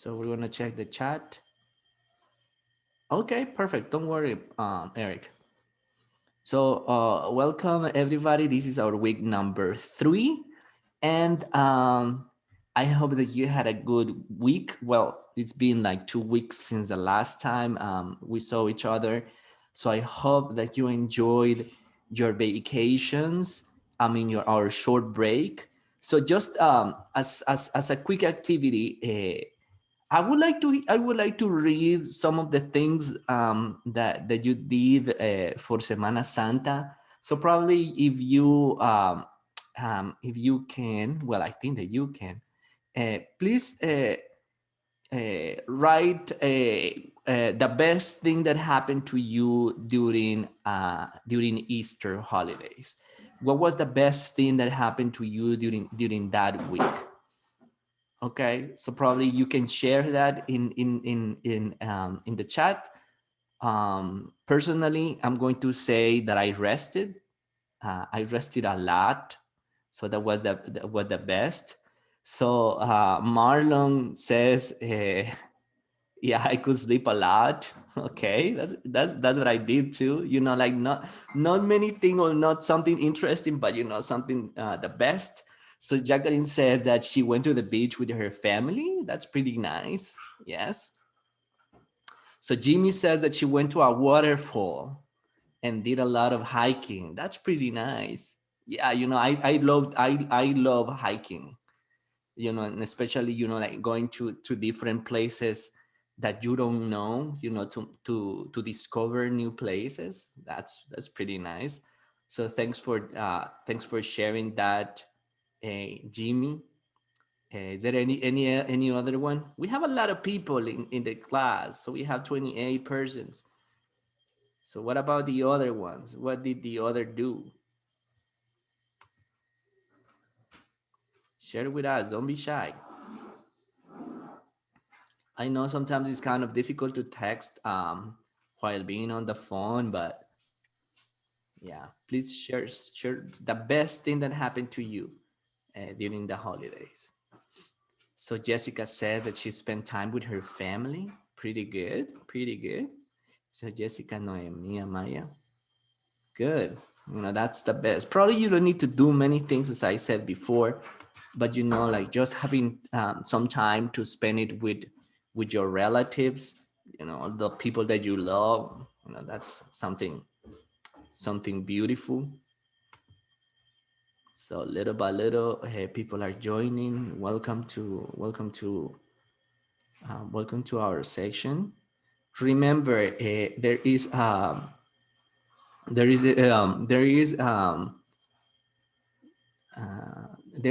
So we're gonna check the chat. Okay, perfect. Don't worry, Eric. So welcome everybody. This is our week number 3, and I hope that you had a good week. Well, it's been like 2 weeks since the last time we saw each other, so I hope that you enjoyed your vacations. I mean, your our short break. So just as a quick activity. I would like to read some of the things that you did for Semana Santa. So probably if you can, well, I think that you can. Please write the best thing that happened to you during Easter holidays. What was the best thing that happened to you during that week? Okay, so probably you can share that in the chat. Personally, I'm going to say that I rested. I rested a lot, so that was the best. So Marlon says, "Yeah, I could sleep a lot." Okay, that's what I did too. Like not many thing or not something interesting, but something the best. So Jacqueline says that she went to the beach with her family. That's pretty nice. Yes. So Jimmy says that she went to a waterfall and did a lot of hiking. That's pretty nice. Yeah, I love hiking. And especially like going to different places that you don't know. To discover new places. That's pretty nice. So thanks for sharing that, Jimmy. Is there any other one? We have a lot of people in the class, so we have 28 persons. So what about the other ones? What did the other do? Share it with us. Don't be shy. I know sometimes it's kind of difficult to text while being on the phone, but yeah, please share the best thing that happened to you during the holidays. So Jessica said that she spent time with her family. Pretty good, pretty good. So Jessica, Noemi, Maya, good. That's the best. Probably you don't need to do many things, as I said before, but like just having some time to spend it with your relatives, the people that you love. That's something beautiful. So little by little, people are joining. Welcome to our section. Remember, there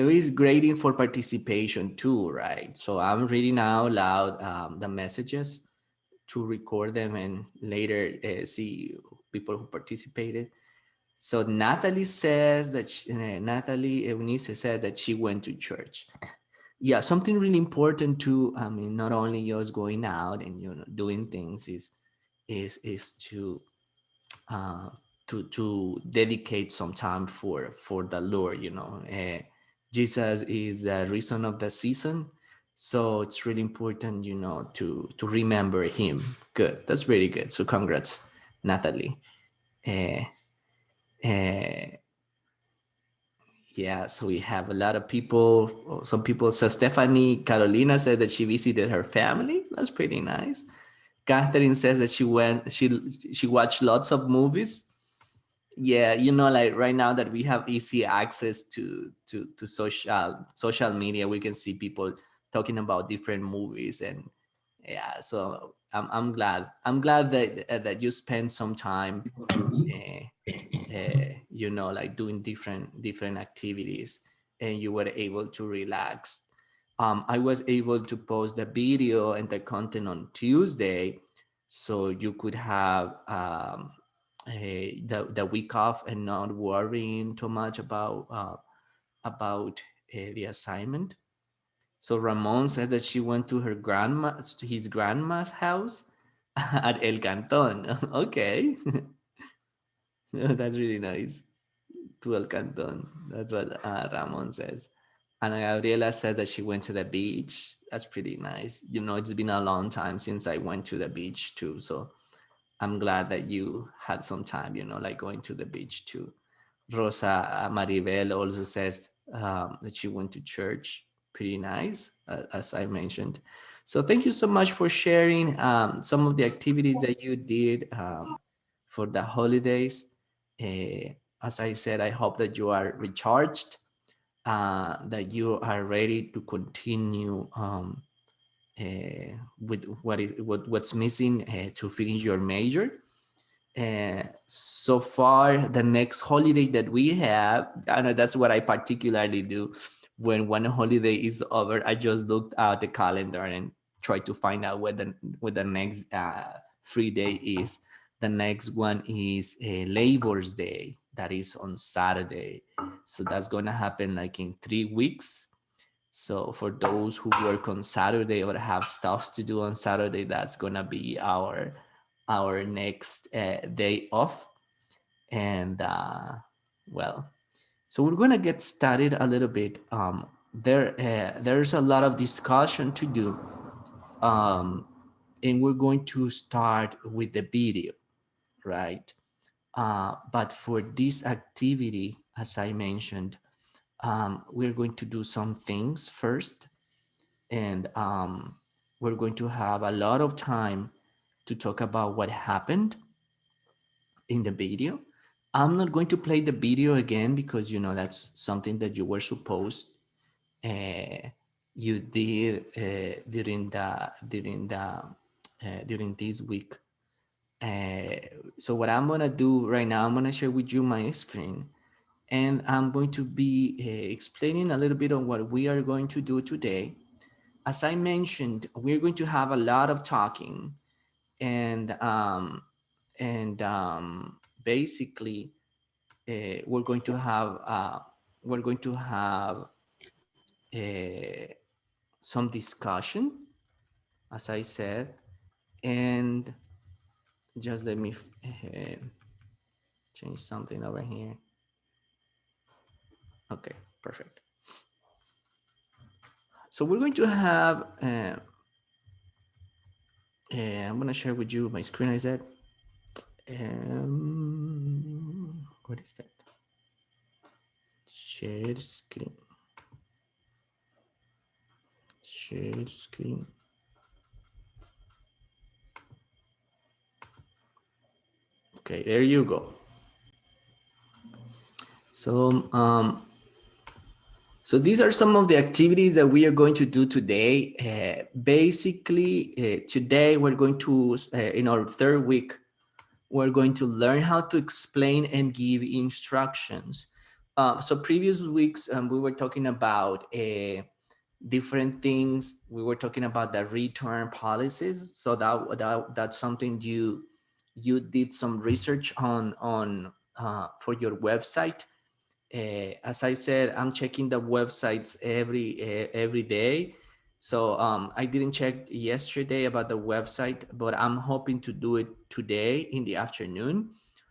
is grading for participation too, right? So I'm reading out loud the messages to record them and later see people who participated. So Natalie Eunice said that she went to church. Yeah, something really important too. I mean, not only just going out and doing things is uh, to dedicate some time for the Lord. Jesus is the reason of the season, so it's really important, to remember Him. Good, that's really good. So congrats, Natalie. Uh, uh, yeah, so we have a lot of people. Some people. So Stephanie Carolina said that she visited her family. That's pretty nice. Catherine says that she watched lots of movies. Yeah, like right now that we have easy access to social media, we can see people talking about different movies. And yeah, so I'm glad that you spend some time uh, like doing different activities, and you were able to relax. I was able to post the video and the content on Tuesday, so you could have the week off and not worrying too much about the assignment. So Ramon says that she went to his grandma's house at El Canton. Okay, that's really nice. To El Canton. That's what Ramon says. Ana Gabriela says that she went to the beach. That's pretty nice. It's been a long time since I went to the beach too. So I'm glad that you had some time, like going to the beach too. Rosa Maribel also says that she went to church. Pretty nice, as I mentioned. So thank you so much for sharing some of the activities that you did for the holidays. As I said, I hope that you are recharged, that you are ready to continue with what's missing to finish your major. So far, the next holiday that we have, I know that's what I particularly do. When one holiday is over, I just look at the calendar and try to find out what the next free day is. The next one is Labor's Day. That is on Saturday. So that's gonna happen like in 3 weeks. So for those who work on Saturday or have stuff to do on Saturday, that's gonna be our next day off. And well, so we're gonna get started a little bit. There's a lot of discussion to do, um, and we're going to start with the video, right? But for this activity, as I mentioned, we're going to do some things first, and we're going to have a lot of time to talk about what happened in the video. I'm not going to play the video again because that's something that you were supposed uh, you did during this week. Uh, so what I'm gonna do right now, I'm gonna share with you my screen, and I'm going to be explaining a little bit on what we are going to do today. As I mentioned, we're going to have a lot of talking, and basically we're going to have uh, some discussion, as I said, and just let me change something over here. Okay, perfect. So we're going to have. I'm going to share with you my screen. I said, what is that? Share screen. Share screen. Okay, there you go. So, so these are some of the activities that we are going to do today. Basically, today we're going to, in our third week, we're going to learn how to explain and give instructions. So previous weeks, we were talking about different things. We were talking about the return policies. So that's something you did some research on for your website. As I said, I'm checking the websites every day. So I didn't check yesterday about the website, but I'm hoping to do it today in the afternoon.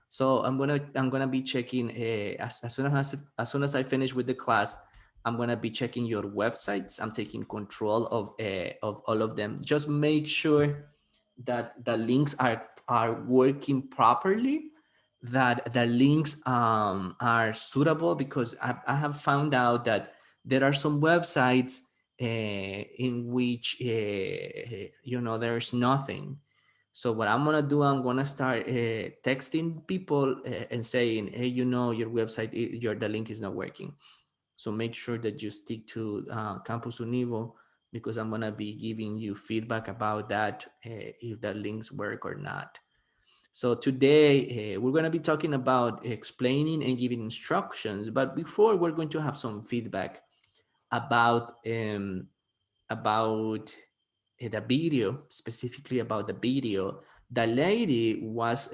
So I'm gonna be checking as soon as I finish with the class. I'm gonna be checking your websites. I'm taking control of all of them. Just make sure that the links are working properly, that the links are suitable, because I have found out that there are some websites in which there's nothing. So what I'm gonna do, I'm gonna start texting people and saying, hey, your website, the link is not working. So make sure that you stick to Campus Univo, because I'm gonna be giving you feedback about that, if the links work or not. So today we're going to be talking about explaining and giving instructions. But before, we're going to have some feedback about the video, specifically about the video. The lady was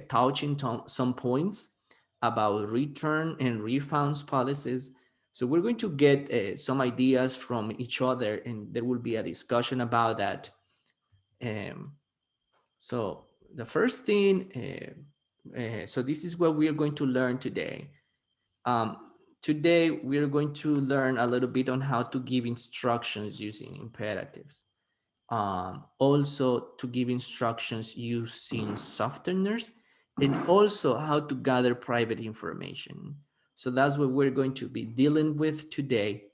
touching some points about return and refunds policies. So we're going to get some ideas from each other, and there will be a discussion about that. Um, so the first thing, so this is what we are going to learn today. Um, today we're going to learn a little bit on how to give instructions using imperatives. Also to give instructions using softeners, and also how to gather private information. So that's what we're going to be dealing with today.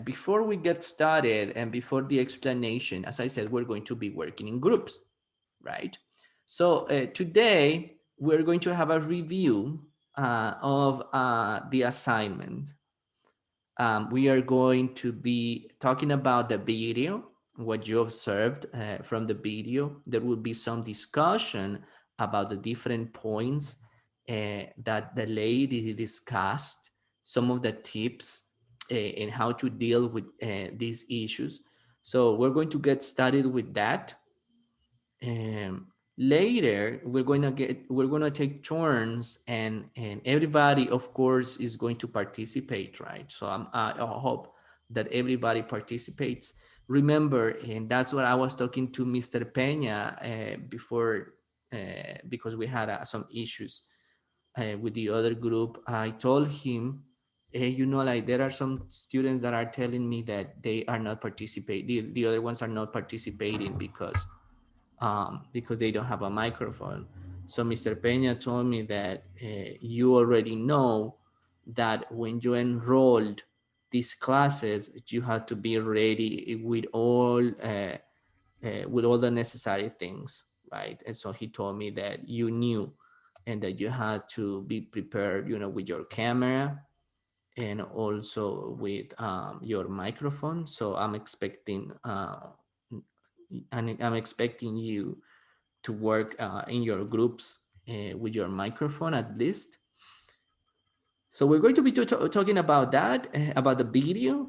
Before we get started and before the explanation, as I said, we're going to be working in groups, right? So today we're going to have a review of the assignment. We are going to be talking about the video, what you observed from the video. There will be some discussion about the different points that the lady discussed, some of the tips and how to deal with these issues. So we're going to get started with that. Later we're gonna take turns, and everybody of course is going to participate, right? So I hope that everybody participates. Remember, and that's what I was talking to Mr. Peña before, because we had some issues with the other group. I told him, hey, like there are some students that are telling me that they are not participating, the other ones are not participating because they don't have a microphone. So Mr. Peña told me that you already know that when you enrolled these classes, you have to be ready with all the necessary things, right? And so he told me that you knew and that you had to be prepared, with your camera and also with your microphone. So I'm expecting you to work in your groups with your microphone at least. So we're going to be talking about that, about the video,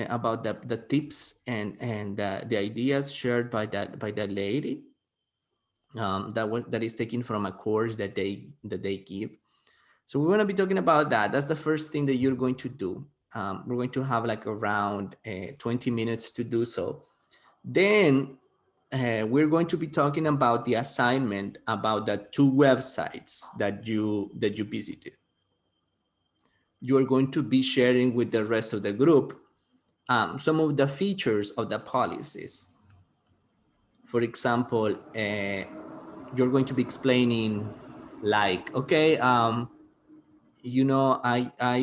about the tips and the ideas shared by that lady that is taken from a course that they give. So we're going to be talking about that. That's the first thing that you're going to do. We're going to have like around 20 minutes to do so. Then we're going to be talking about the assignment, about the two websites that you visited. You are going to be sharing with the rest of the group some of the features of the policies. For example, you're going to be explaining, like, okay, I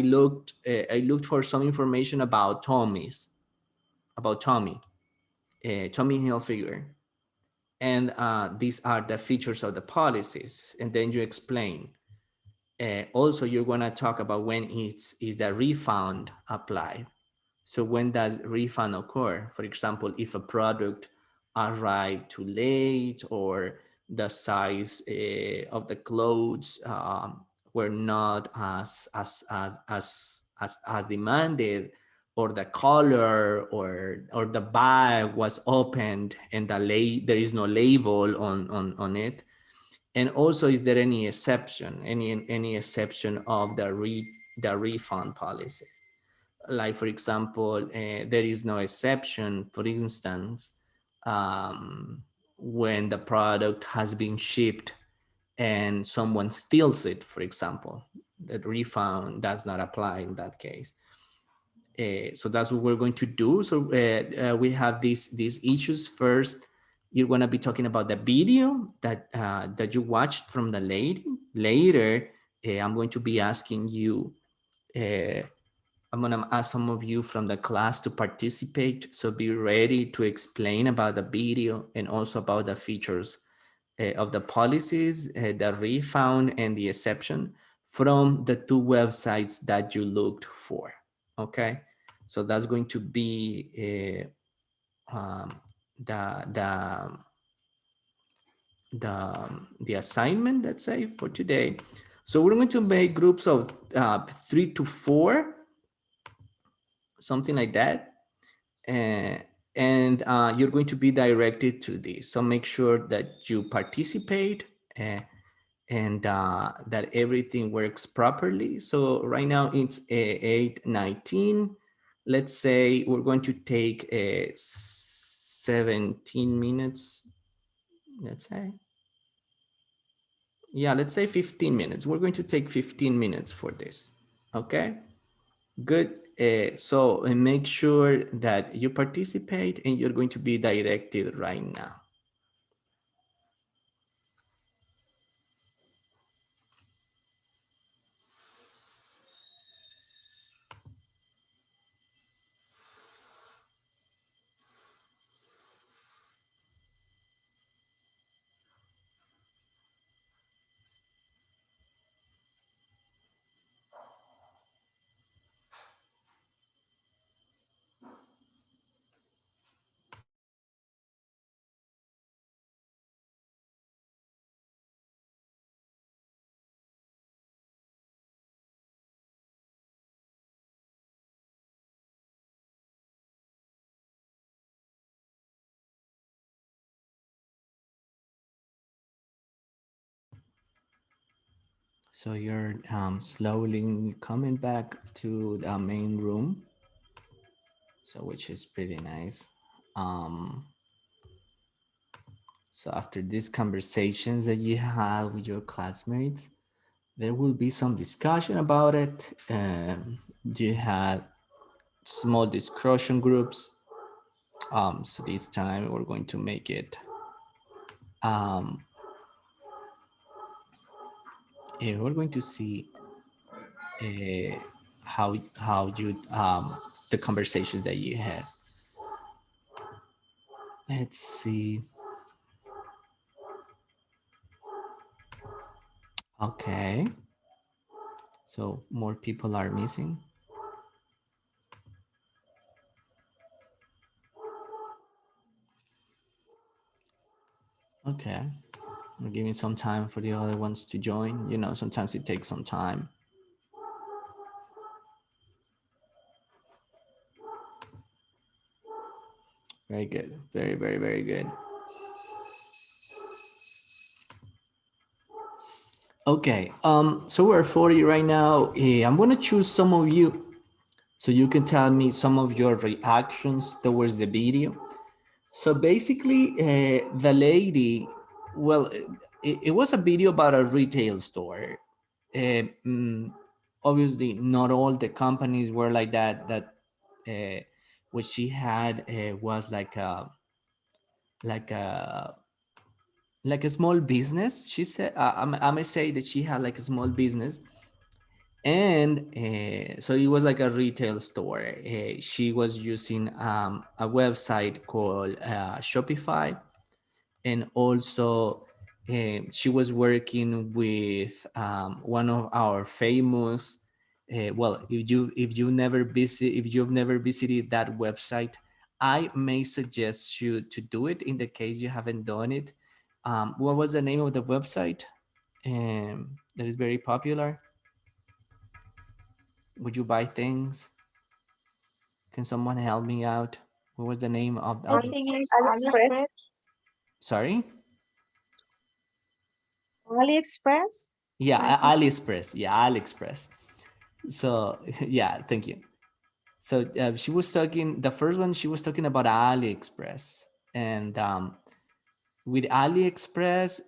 looked for some information about Tommy, Tommy Hilfiger, and these are the features of the policies, and then you explain. Also, you're going to talk about when is the refund applied. So when does refund occur? For example, if a product arrived too late, or the size of the clothes were not as demanded, or the color or the bag was opened and there is no label on it. And also, is there any exception, any exception of the refund policy? Like, for example, there is no exception, for instance, when the product has been shipped and someone steals it, for example, that refund does not apply in that case. So that's what we're going to do. So we have these issues. First, you're going to be talking about the video that you watched from the lady. Later, I'm going to be asking you. I'm going to ask some of you from the class to participate. So be ready to explain about the video and also about the features of the policies, the refund and the exception from the two websites that you looked for. Okay, so that's going to be the the assignment, let's say, for today. So we're going to make groups of 3 to 4, something like that. And you're going to be directed to this. So make sure that you participate and that everything works properly. So right now it's 8:19. Let's say we're going to take 17 minutes, let's say. Yeah, let's say 15 minutes. We're going to take 15 minutes for this. Okay, good. So make sure that you participate and you're going to be directed right now. So you're slowly coming back to the main room, so which is pretty nice. Um, so after these conversations that you had with your classmates, there will be some discussion about it. You had small discussion groups. So this time we're going to make it. Um, we're going to see uh, how you the conversations that you had. Let's see. Okay. So more people are missing. Okay. We're giving some time for the other ones to join. You know, sometimes it takes some time. Very good. Very, very, very good. Okay. So we're 40 right now. I'm gonna choose some of you so you can tell me some of your reactions towards the video. So basically, the lady, well, it was a video about a retail store. Uh, mm, Obviously, not all the companies were like that. What she had was like a like a small business. She said, I may say that she had like a small business, and so it was like a retail store. She was using a website called Shopify, and also she was working with one of our famous well, if you've never visited that website, I may suggest you to do it in the case you haven't done it. What was the name of the website that is very popular? Would you buy things? Can someone help me out? What was the name I of the... think it's AliExpress. Sorry? AliExpress, Yeah, I think. AliExpress. Yeah, AliExpress. So yeah, thank you. So she was talking, the first one, she was talking about AliExpress. And with AliExpress,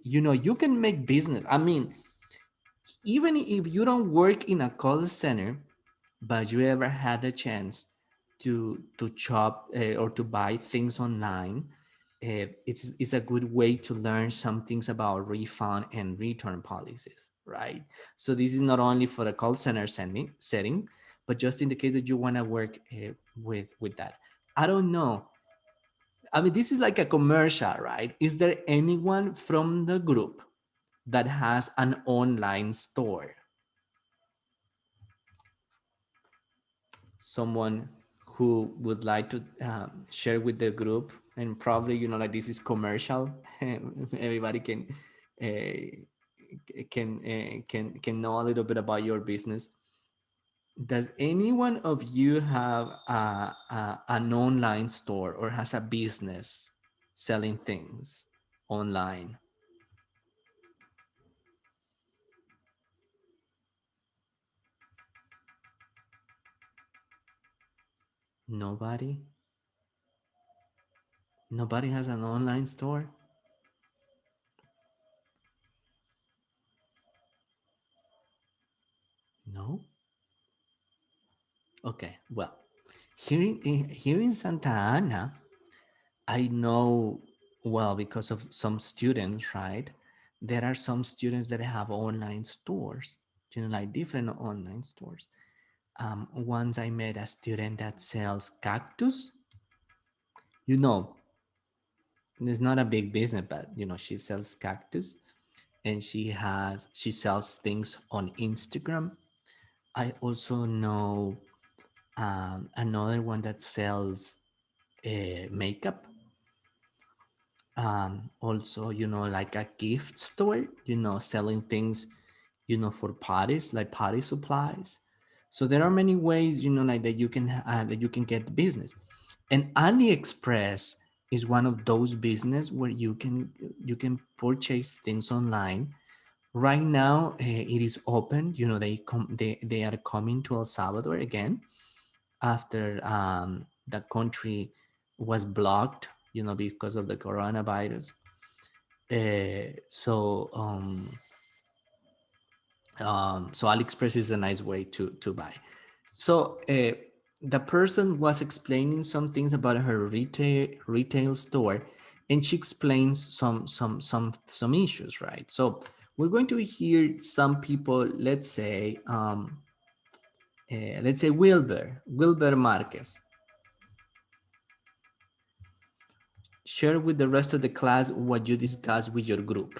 you know, you can make business. I mean, even if you don't work in a call center, but you ever had a chance to shop or to buy things online, it's a good way to learn some things about refund and return policies, right? So this is not only for the call center setting, but just in the case that you want to work with that. I don't know. I mean, this is like a commercial, right? Is there anyone from the group that has an online store? Someone who would like to share with the group, and probably, you know, like this is commercial. Everybody can know a little bit about your business. Does anyone of you have an online store or has a business selling things online? Nobody. Nobody has an online store. No. Okay. Well, here in Santa Ana, I know well because of some students, right? There are some students that have online stores, like different online stores. Once I met a student that sells cactus. You know, it's not a big business, but she sells cactus, and she sells things on Instagram. I also know another one that sells makeup. Also, like a gift store, selling things, for parties, like party supplies. So there are many ways, like that you can get business. And AliExpress is one of those business where you can purchase things online. Right now, it is open. They are coming to El Salvador again after the country was blocked, because of the coronavirus. So AliExpress is a nice way to buy. So the person was explaining some things about her retail store, and she explains some issues, right? So we're going to hear some people. Let's say Wilber Marquez. Share with the rest of the class what you discussed with your group.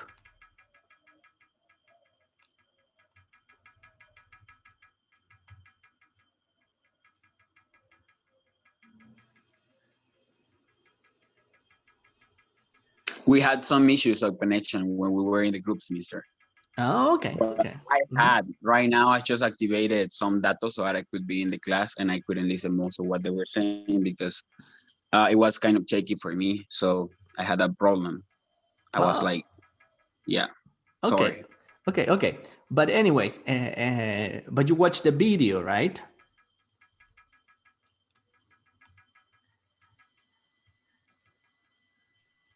We had some issues of connection when we were in the groups, Mister. Oh, okay, But okay. I Mhm. had right now. I just activated some data so that I could be in the class and I couldn't listen most of what they were saying because it was kind of shaky for me. So I had that problem. I was Oh, like, yeah, sorry. okay, okay. But anyways, but you watched the video, right?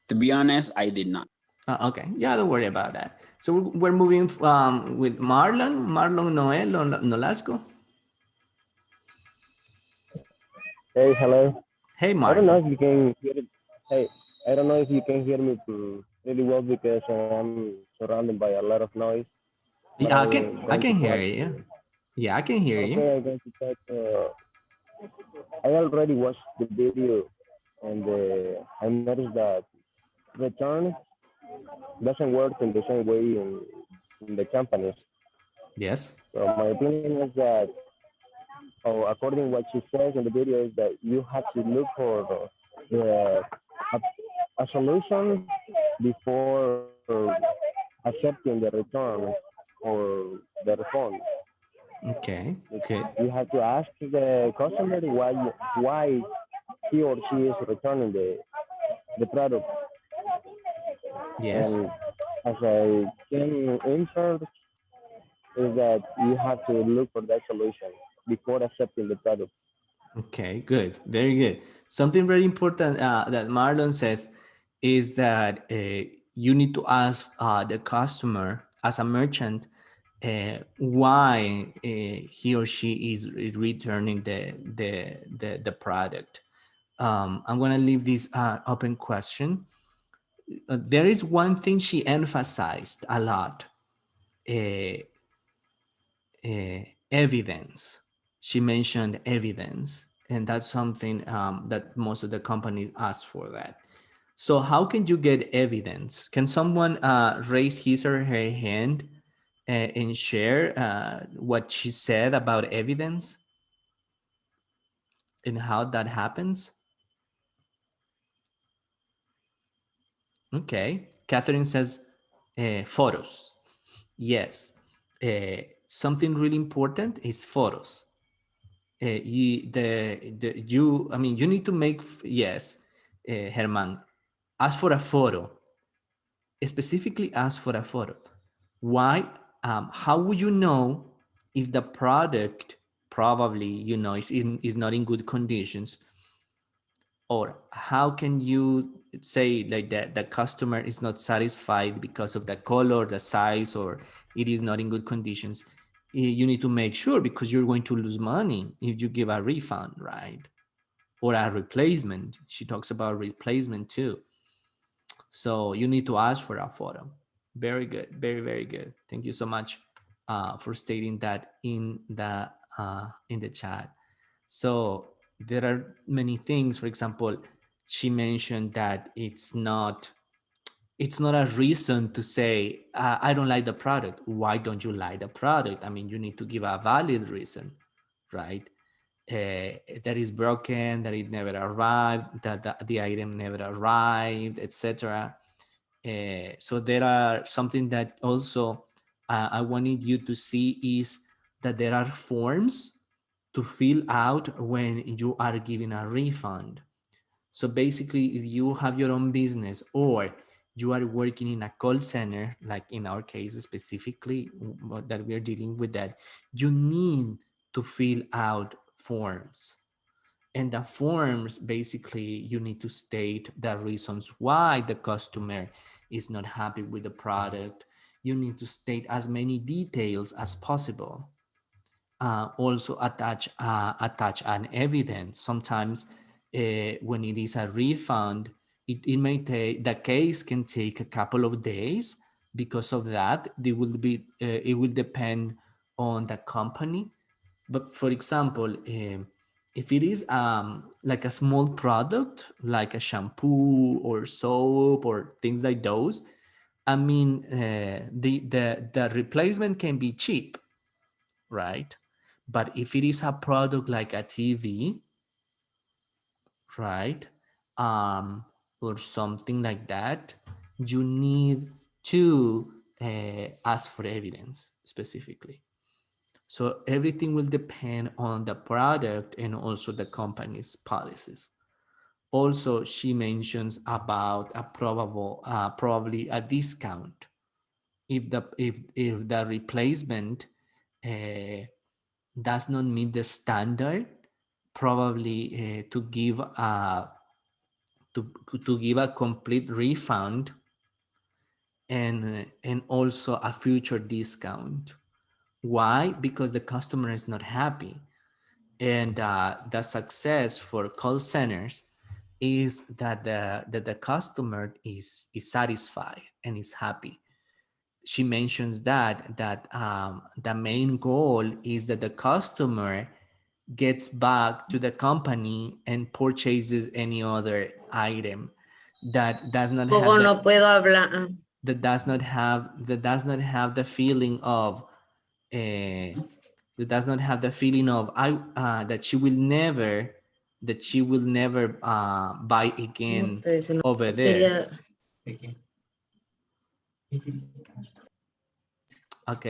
To be honest, I did not. Okay, yeah, don't worry about that. So we're moving with Marlon Noel Nolasco. Hey, hello. Hey, I don't know Marlon. if you can hear it. Hey, I don't know if you can hear me really well because I'm surrounded by a lot of noise. But Yeah, I I'm can I going to can try hear to. you. Yeah, I can hear you. Okay, I'm going to try to. I already watched the video, and I noticed that return doesn't work in the same way in the companies. Yes. So my opinion is that, oh, according to what she says in the video, is that you have to look for the a solution before accepting the return or the refund. Okay. Good. You have to ask the customer why he or she is returning the product. Yes. And as I can insert is that you have to look for that solution before accepting the product. Okay, good, very good. Something very important that Marlon says is that you need to ask the customer as a merchant why he or she is returning the product. I'm gonna leave this open question. There is one thing she emphasized a lot: uh, evidence. She mentioned evidence, and that's something that most of the companies ask for that. So how can you get evidence? Can someone raise his or her hand and share what she said about evidence and how that happens? Okay. Catherine says photos. Yes. Something really important is photos. I mean, you need to make, yes, Herman, ask for a photo, specifically ask for a photo. Why? How would you know if the product probably, is not in good conditions? Or how can you say like that the customer is not satisfied because of the color, the size, or it is not in good conditions? you need to make sure, because you're going to lose money if you give a refund, right? Or a replacement. She talks about replacement too. So you need to ask for a photo. Very good, very, very good. Thank you so much for stating that in the chat. So there are many things. For example, she mentioned that it's not a reason to say I don't like the product. Why don't you like the product? I mean, you need to give a valid reason, right? That is broken, that it never arrived, that the item never arrived, etc. So there are something that also I wanted you to see is that there are forms to fill out when you are giving a refund. So basically, if you have your own business or you are working in a call center, like in our case specifically that we are dealing with that, you need to fill out forms. And the forms, basically, you need to state the reasons why the customer is not happy with the product. You need to state as many details as possible. Also attach an evidence. Sometimes when it is a refund, it may take, the case can take a couple of days. Because of that, it will depend on the company. But for example, if it is like a small product, like a shampoo or soap or things like those, I mean, the replacement can be cheap, right? But if it is a product like a TV, right, or something like that, you need to ask for evidence specifically. So everything will depend on the product and also the company's policies. Also, she mentions about a probably a discount if the replacement uh, does not meet the standard, probably to to give a complete refund and also a future discount. Why? Because the customer is not happy. And the success for call centers is that the customer is satisfied and is happy. She mentions that the main goal is that the customer gets back to the company and purchases any other item that does not have Poco no puedo hablar. that does not have the feeling of that does not have the feeling of that she will never buy No, again pero eso no. over Es que there. ella, Ok,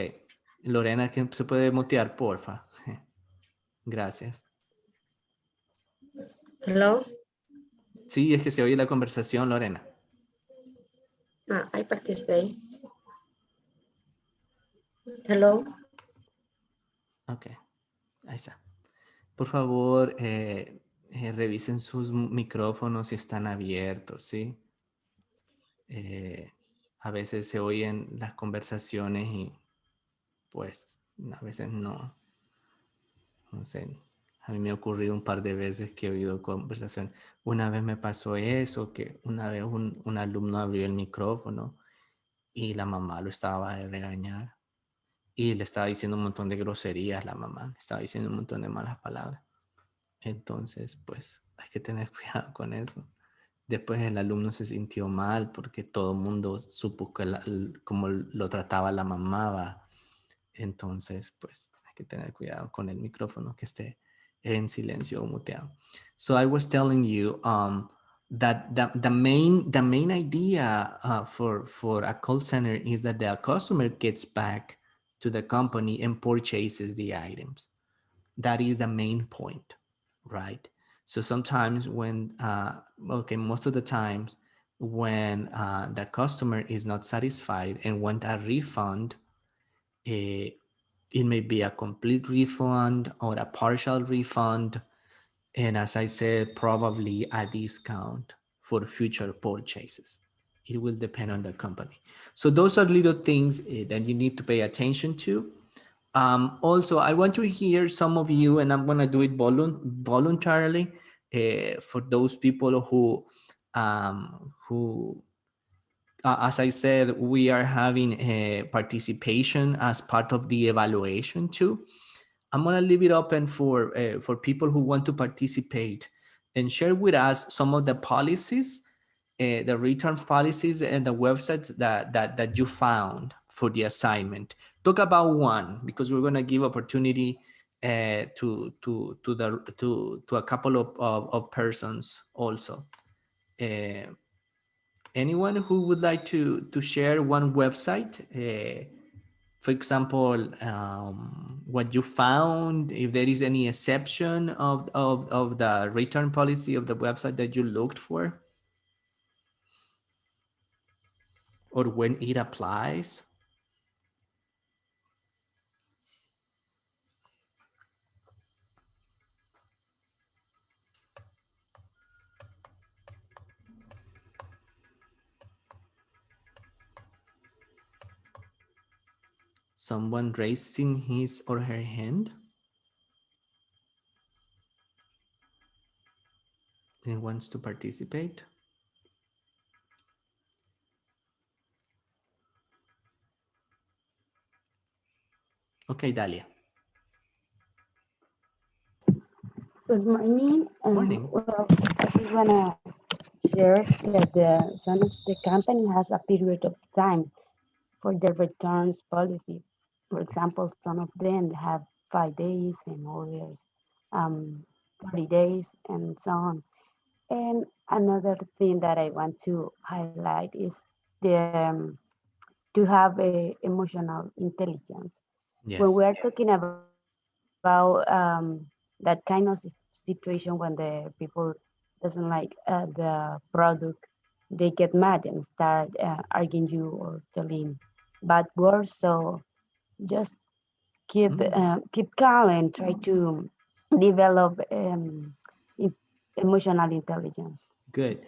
Lorena, que se puede mutear, porfa. Gracias. hello? Sí, es que se oye la conversación, Lorena. I participate. Hello? Ok, ahí está. Por favor, revisen sus micrófonos si están abiertos, ¿sí? A veces se oyen las conversaciones y pues a veces no. No sé, a mí me ha ocurrido un par de veces que he oído conversación. Una vez me pasó eso, que una vez un alumno abrió el micrófono y la mamá lo estaba a regañar y le estaba diciendo un montón de groserías, la mamá le estaba diciendo un montón de malas palabras. Entonces, pues hay que tener cuidado con eso. Después el alumno se sintió mal porque todo el mundo supo que cómo lo trataba la mamá. ¿Va? Entonces, pues hay que tener cuidado con el micrófono que esté en silencio o muteado. So I was telling you that the main idea for a call center is that the customer gets back to the company and purchases the items. That is the main point, right? So sometimes when, most of the times when the customer is not satisfied and want a refund, it may be a complete refund or a partial refund. And as I said, probably a discount for future purchases. It will depend on the company. So those are little things that you need to pay attention to. Also, I want to hear some of you, and I'm going to do it voluntarily for those people who as I said, we are having a participation as part of the evaluation too. I'm gonna leave it open for people who want to participate and share with us some of the policies, the return policies and the websites that you found for the assignment. Talk about one because we're gonna give opportunity to a couple of persons also. Uh, Anyone who would like to share one website, for example, what you found, if there is any exception of the return policy of the website that you looked for, or when it applies. Someone raising his or her hand and wants to participate. Okay, Dalia. Good morning. Morning. Well, I just wanna share that some of the company has a period of time for the returns policy. For example, some of them have 5 days and others 30 days and so on. And another thing that I want to highlight is the to have a emotional intelligence. When Yes. we are talking about that kind of situation when the people doesn't like the product, they get mad and start arguing you or telling bad words. So just keep calm and try to develop emotional intelligence. Good.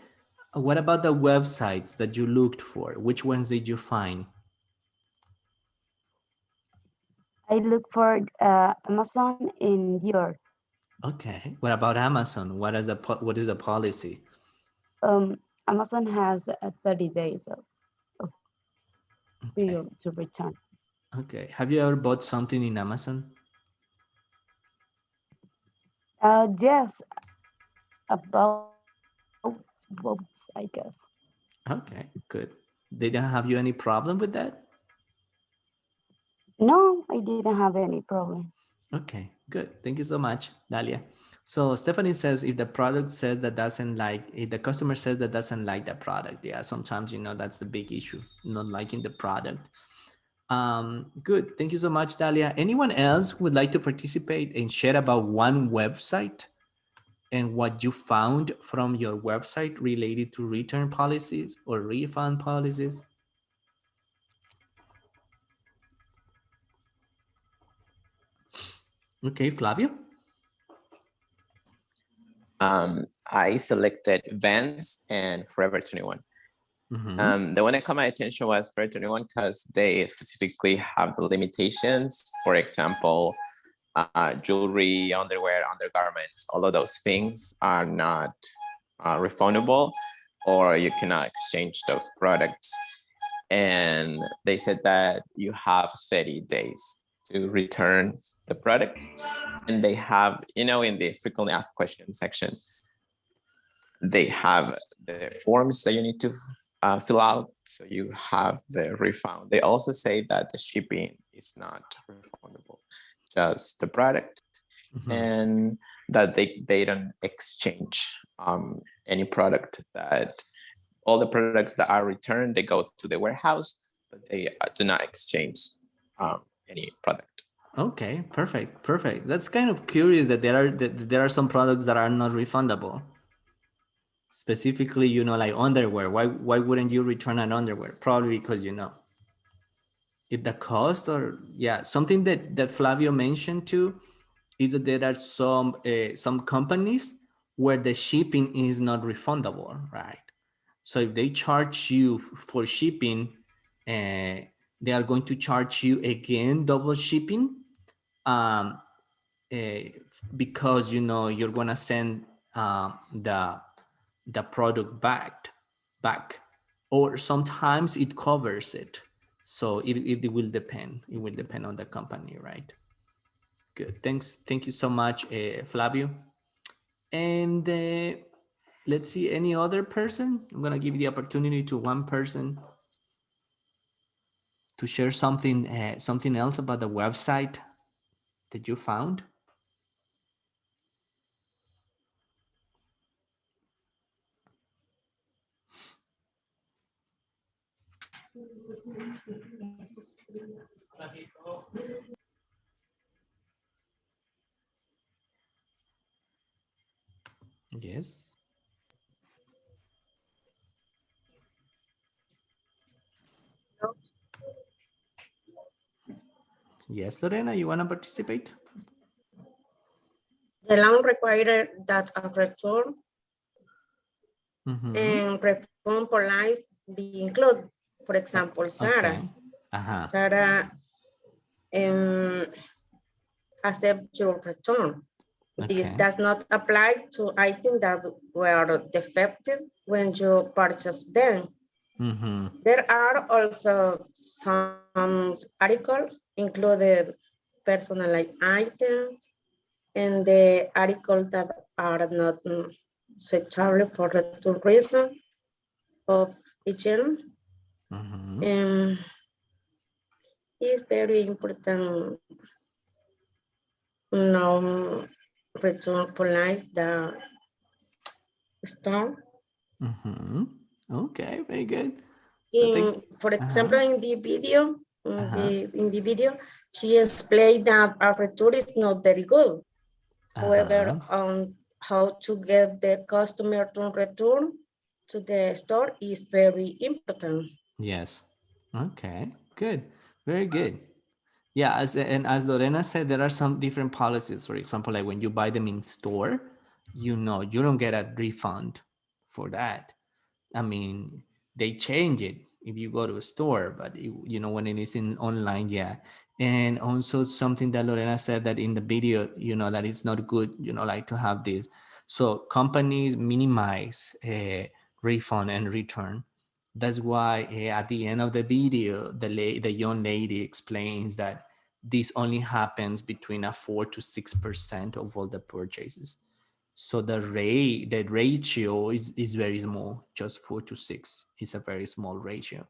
What about the websites that you looked for? Which ones did you find? I look for Amazon in yours. Okay. What about Amazon? What is the policy? Amazon has 30 days of Okay. period to return. Okay. Have you ever bought something in Amazon? Yes, about books, I guess. Okay, good. They don't have you any problem with that? No, I didn't have any problem. Okay, good. Thank you so much, Dalia. So Stephanie says if the product says that doesn't like, if the customer says that doesn't like the product, yeah, sometimes that's the big issue, not liking the product. Good. Thank you so much, Dalia. Anyone else would like to participate and share about one website and what you found from your website related to return policies or refund policies? Okay, Flavio. I selected Vans and Forever 21. Mm-hmm. The one that caught my attention was Forever 21 because they specifically have the limitations. For example, jewelry, underwear, undergarments, all of those things are not refundable, or you cannot exchange those products. And they said that you have 30 days to return the products. And they have, in the frequently asked questions section, they have the forms that you need to fill out. So you have the refund. They also say that the shipping is not refundable, just the product, Mm-hmm. and that they don't exchange any product. That all the products that are returned, they go to the warehouse, but they do not exchange any product. Okay, perfect, perfect. That's kind of curious that there are some products that are not refundable. Specifically, like underwear. Why wouldn't you return an underwear? Probably because if the cost, or yeah, something that Flavio mentioned too is that there are some companies where the shipping is not refundable, right? So if they charge you for shipping, they are going to charge you again double shipping, um, because you're gonna send the product back, or sometimes it covers it. So it will depend. It will depend on the company, right? Good. Thank you so much, Flavio. And let's see, any other person. I'm gonna give the opportunity to one person to share something else about the website that you found. Yes. Yes, Lorena, you want to participate? The law required that a return Mm-hmm. and refund policy be included. For example, Sarah. Okay. Uh-huh. Sarah accept your return. This Okay. does not apply to items that were defective when you purchase them. Mm-hmm. There are also some articles included personalized items and the articles that are not suitable for return reason of hygiene. Mm-hmm. It's very important now return policy the store. Mm-hmm. Okay, very good. So thank In, you. for Uh-huh. example, in the video, Uh-huh. in the video, she explained that our return is not very good. Uh-huh. However, on how to get the customer to return to the store is very important. Yes. Okay, good. Very good. Yeah, as Lorena said, there are some different policies. For example, like when you buy them in store, you don't get a refund for that. I mean, they change it if you go to a store, but when it is in online, yeah. And also something that Lorena said that in the video, that it's not good, like to have this. So companies minimize refund and return. That's why at the end of the video, the young lady explains that this only happens between a 4 to 6% of all the purchases. So the ratio is very small, just 4 to 6 is a very small ratio.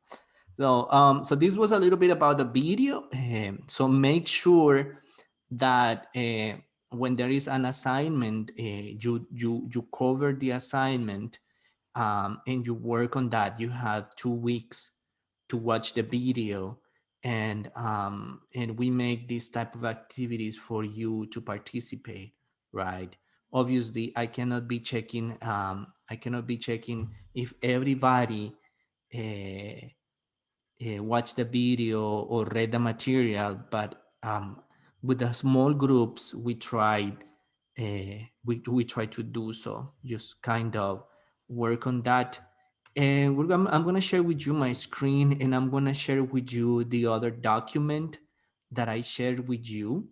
So this was a little bit about the video. So make sure that when there is an assignment, you cover the assignment, and you work on that. You have 2 weeks to watch the video, and we make these type of activities for you to participate, right? Obviously, I cannot be checking if everybody uh, watch the video or read the material, but with the small groups we tried, we try to do so, just kind of work on that. And I'm going to share with you my screen, and I'm going to share with you the other document that I shared with you,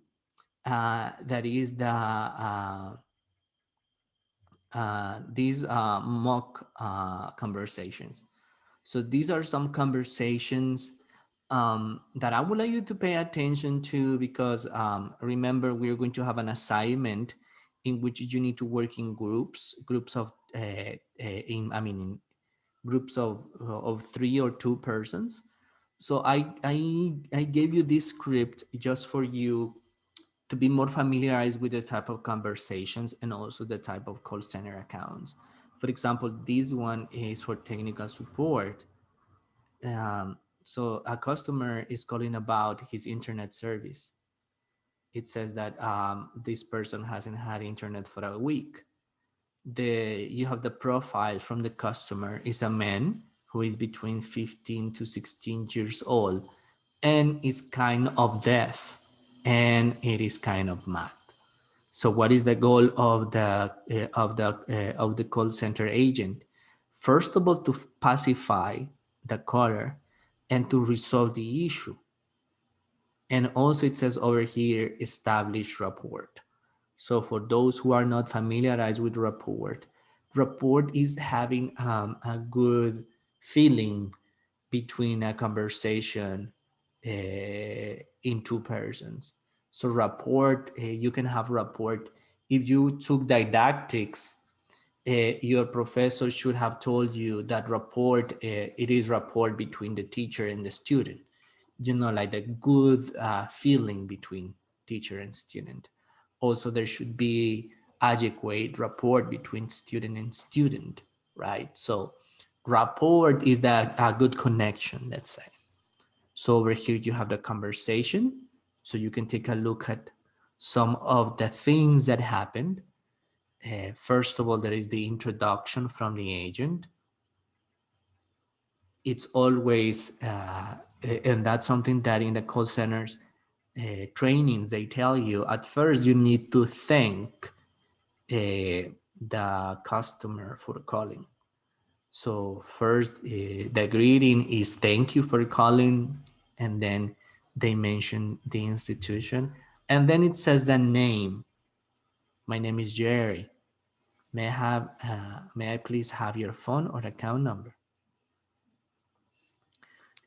that is these mock conversations. So these are some conversations that I would like you to pay attention to, because remember, we're going to have an assignment in which you need to work in groups of in groups of 3 or 2 persons. So I gave you this script just for you to be more familiarized with the type of conversations and also the type of call center accounts. For example, this one is for technical support. So a customer is calling about his internet service. It says that this person hasn't had internet for a week. You have the profile from the customer is a man who is between 15 to 16 years old and is kind of deaf, and it is kind of mad. So what is the goal of the call center agent? First of all, to pacify the caller and to resolve the issue. And also it says over here, establish rapport. So for those who are not familiarized with rapport is having a good feeling between a conversation in two persons. So rapport, you can have rapport. If you took didactics, your professor should have told you that rapport, it is rapport between the teacher and the student. You know, like the good feeling between teacher and student. Also, there should be adequate rapport between student and student, right? So rapport is that a good connection, let's say. So over here you have the conversation. So you can take a look at some of the things that happened. First of all, there is the introduction from the agent. It's always, and that's something that in the call centers trainings, they tell you at first you need to thank the customer for calling. So first, the greeting is thank you for calling, and then they mention the institution, and then it says the name. My name is Jerry. May I please have your phone or account number?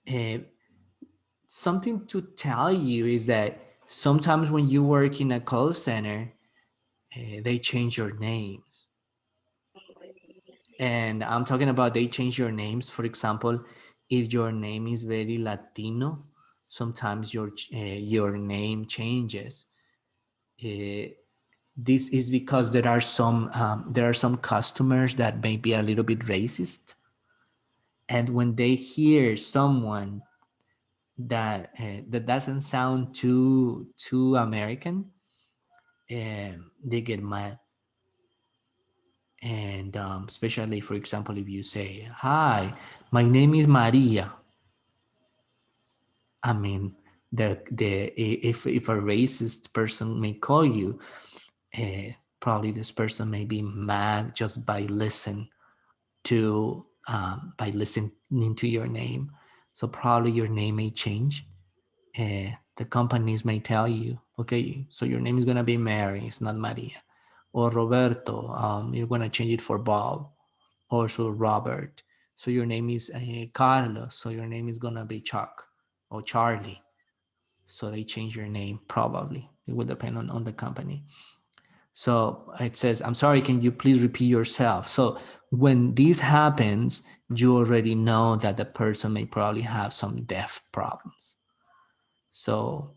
Uh, Something to tell you is that sometimes when you work in a call center, they change your names. And I'm talking about they change your names. For example, if your name is very Latino, sometimes your name changes. Uh, this is because there are some customers that may be a little bit racist, and when they hear someone that doesn't sound too American, they get mad. And especially, for example, if you say, "Hi, my name is Maria," I mean, if a racist person may call you, probably this person may be mad just by listening to your name. So probably your name may change. The companies may tell you, okay, so your name is gonna be Mary, it's not Maria, or Roberto. You're gonna change it for Bob, or so Robert. So your name is Carlos. So your name is gonna be Chuck or Charlie. So they change your name probably. It will depend on the company. So it says, I'm sorry, can you please repeat yourself? So when this happens, you already know that the person may probably have some deaf problems. So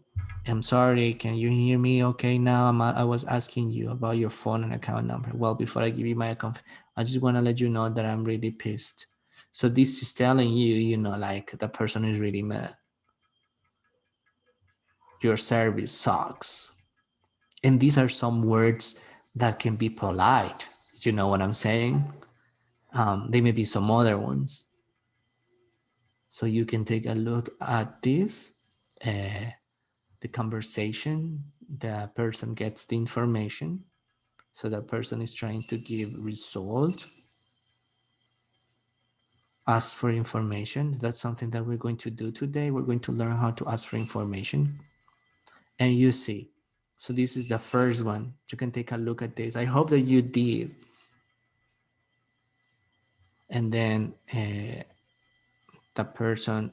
I'm sorry, can you hear me okay now? I was asking you about your phone and account number. Well, before I give you my account, I just want to let you know that I'm really pissed. So this is telling you, like the person is really mad. Your service sucks. And these are some words that can be polite. You know what I'm saying? There may be some other ones. So you can take a look at this, the conversation, the person gets the information. So the person is trying to give result, ask for information. That's something that we're going to do today. We're going to learn how to ask for information. And you see, so this is the first one. You can take a look at this. I hope that you did. And then the person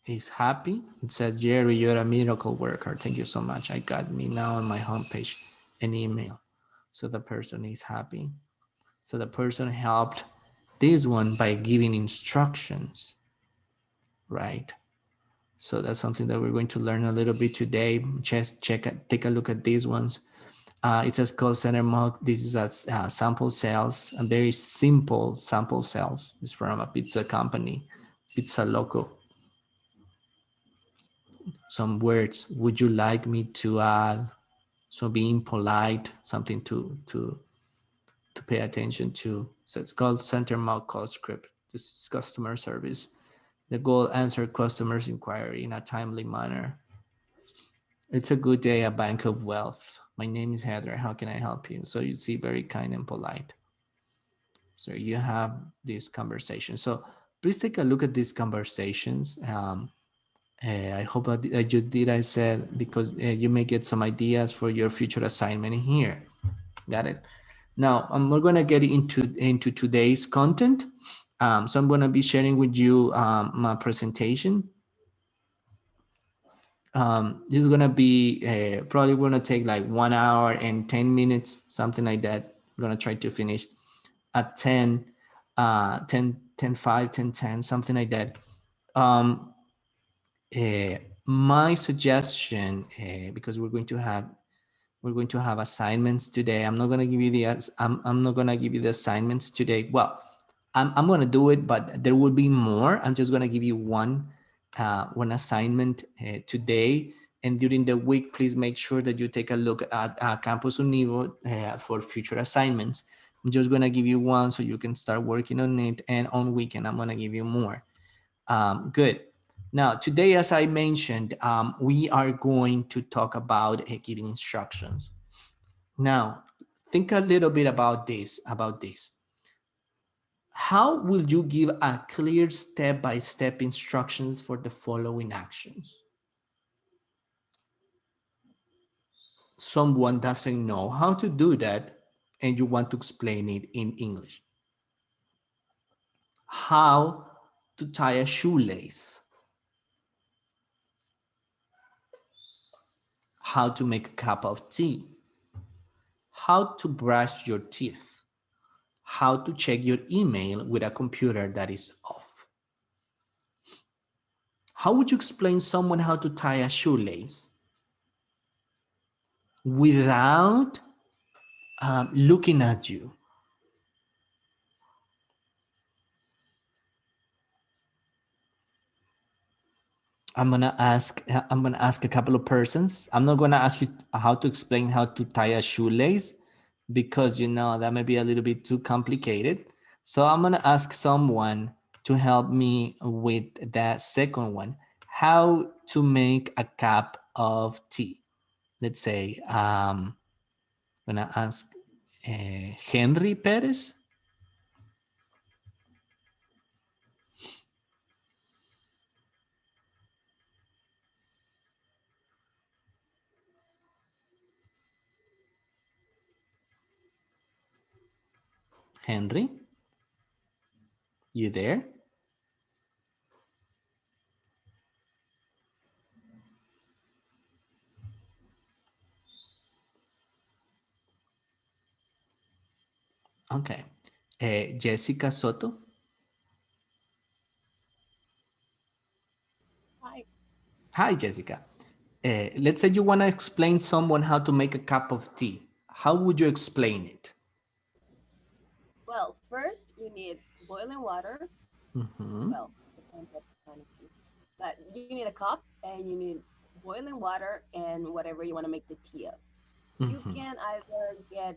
is happy. It says, Jerry, you're a miracle worker. Thank you so much. I got me now on my homepage an email. So the person is happy. So the person helped this one by giving instructions, right? So that's something that we're going to learn a little bit today. Just take a look at these ones. It says call center mock. This is a sample sales, a very simple sample sales. It's from a pizza company, Pizza Loco. Some words. Would you like me to add? So being polite, something to pay attention to. So it's called center mock call script. This is customer service. The goal, answer customers' inquiry in a timely manner. It's a good day, a bank of wealth. My name is Heather. How can I help you? So you see, very kind and polite. So you have this conversation. So please take a look at these conversations. I hope that you did. I said because you may get some ideas for your future assignment here. Got it. Now we're gonna get into today's content. So I'm gonna be sharing with you my presentation. This is gonna be probably gonna take like 1 hour and 10 minutes, something like that. We're gonna try to finish at 10, 10, 10, 5, 10, 10, something like that. Um, my suggestion, because we're going to have assignments today. I'm not going to give you I'm not going to give you the assignments today. Well, I'm going to do it, but there will be more. I'm just going to give you one assignment today. And during the week, please make sure that you take a look at Campus Univo for future assignments. I'm just going to give you one so you can start working on it. And on weekend, I'm going to give you more. Good. Now, today, as I mentioned, we are going to talk about giving instructions. Now, think a little bit about this. How will you give a clear step-by-step instructions for the following actions? Someone doesn't know how to do that, and you want to explain it in English. How to tie a shoelace. How to make a cup of tea. How to brush your teeth. How to check your email with a computer that is off. How would you explain someone how to tie a shoelace without looking at you? I'm gonna ask a couple of persons. I'm not gonna ask you how to explain how to tie a shoelace because you know that may be a little bit too complicated. So I'm gonna ask someone to help me with that second one. How to make a cup of tea. Let's say I'm gonna ask Henry Perez. Henry, you there? Okay. Jessica Soto. Hi. Hi, Jessica. Let's say you want to explain someone how to make a cup of tea. How would you explain it? Well, first you need boiling water. Mm-hmm. Well, depends what kind of tea. But you need a cup and you need boiling water and whatever you want to make the tea of. You Mm-hmm. can either get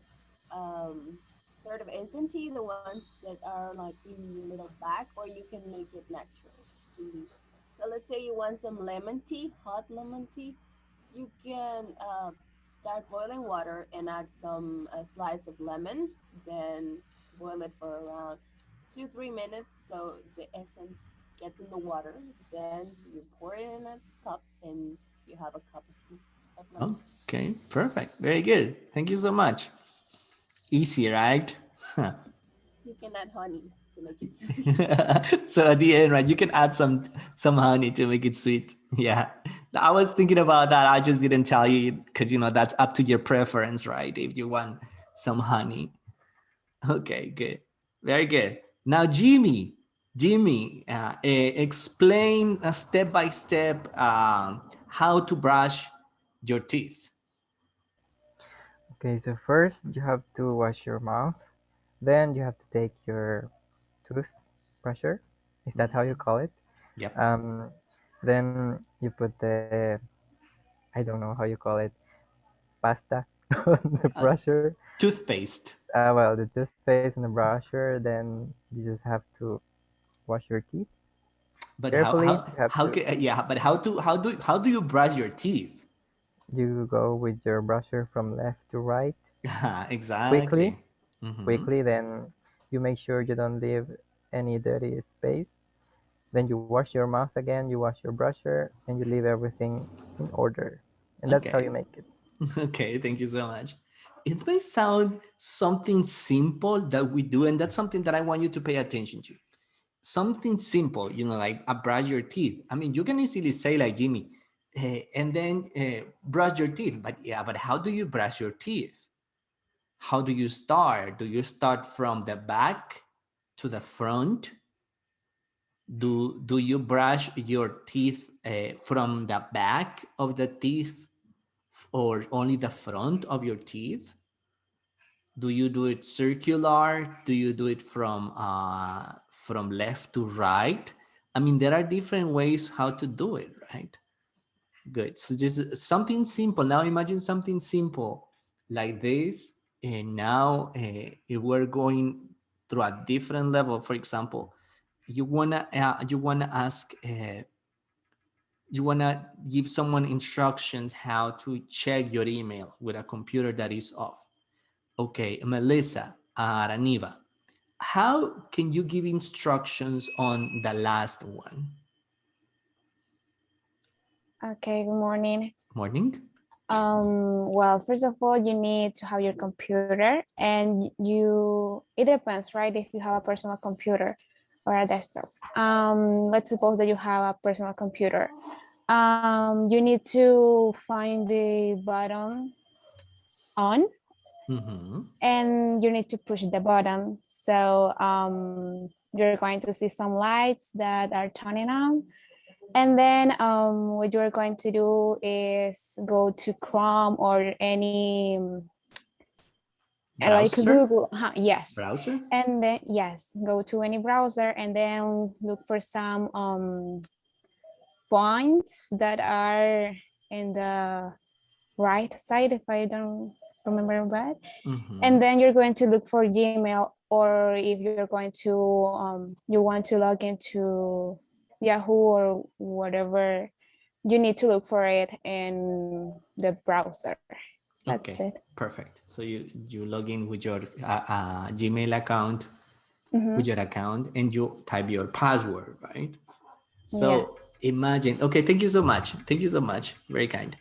um, sort of instant tea, the ones that are like in little bag, or you can make it natural. Mhm. So let's say you want some lemon tea, hot lemon tea. You can start boiling water and add some slice of lemon, then boil it for around 2-3 minutes so the essence gets in the water. Then you pour it in a cup and you have a cup of tea, of lemon. Okay, perfect. Very good. Thank you so much. Easy, right? Huh. You can add honey to make it sweet. So at the end, right, you can add some honey to make it sweet. Yeah. I was thinking about that. I just didn't tell you because you know that's up to your preference, right? If you want some honey. Okay, good. Very good. Now, Jimmy, explain step by step how to brush your teeth. Okay, so first you have to wash your mouth. Then you have to take your toothbrusher. Is that how you call it? Yep. Um, then you put the, I don't know how you call it, pasta on the Uh, brusher. Toothpaste. Well, the toothpaste on the brusher. Then you just have to wash your teeth But carefully. You have to, yeah, but how do you brush your teeth? you go with your brusher from left to right quickly, Exactly. Mm-hmm. quickly. Then you make sure you don't leave any dirty space. Then you wash your mouth again, you wash your brusher, and you leave everything in order. And that's how you Okay. make it. Okay, thank you so much. It may sound something simple that we do, and that's something that I want you to pay attention to. Something simple, like brush your teeth. I mean, you can easily say like Jimmy, and then brush your teeth. But yeah, but how do you brush your teeth? How do you start? Do you start from the back to the front? Do you brush your teeth from the back of the teeth or only the front of your teeth? Do you do it circular? Do you do it from left to right? I mean, there are different ways how to do it, right? Good. So just something simple. Now imagine something simple like this, and now if we're going through a different level, for example, you wanna ask you wanna give someone instructions how to check your email with a computer that is off. Okay, Melissa, Araniva, how can you give instructions on the last one? Okay, good morning. Morning. Well, first of all, you need to have your computer, and it depends, right? If you have a personal computer or a desktop. Let's suppose that you have a personal computer. You need to find the button on, and you need to push the button. So you're going to see some lights that are turning on. And then what you're going to do is go to Chrome or any like Browser? Google. Yes. Browser? And then yes, go to any browser and then look for some points that are in the right side, if I don't remember bad. And then you're going to look for Gmail, or if you're going to you want to log into Yahoo or whatever, you need to look for it in the browser. That's Okay, it. perfect. So you log in with your Gmail account, with your account, and you type your password, right? So Yes. imagine. Okay, thank you so much. Thank you so much. Very kind.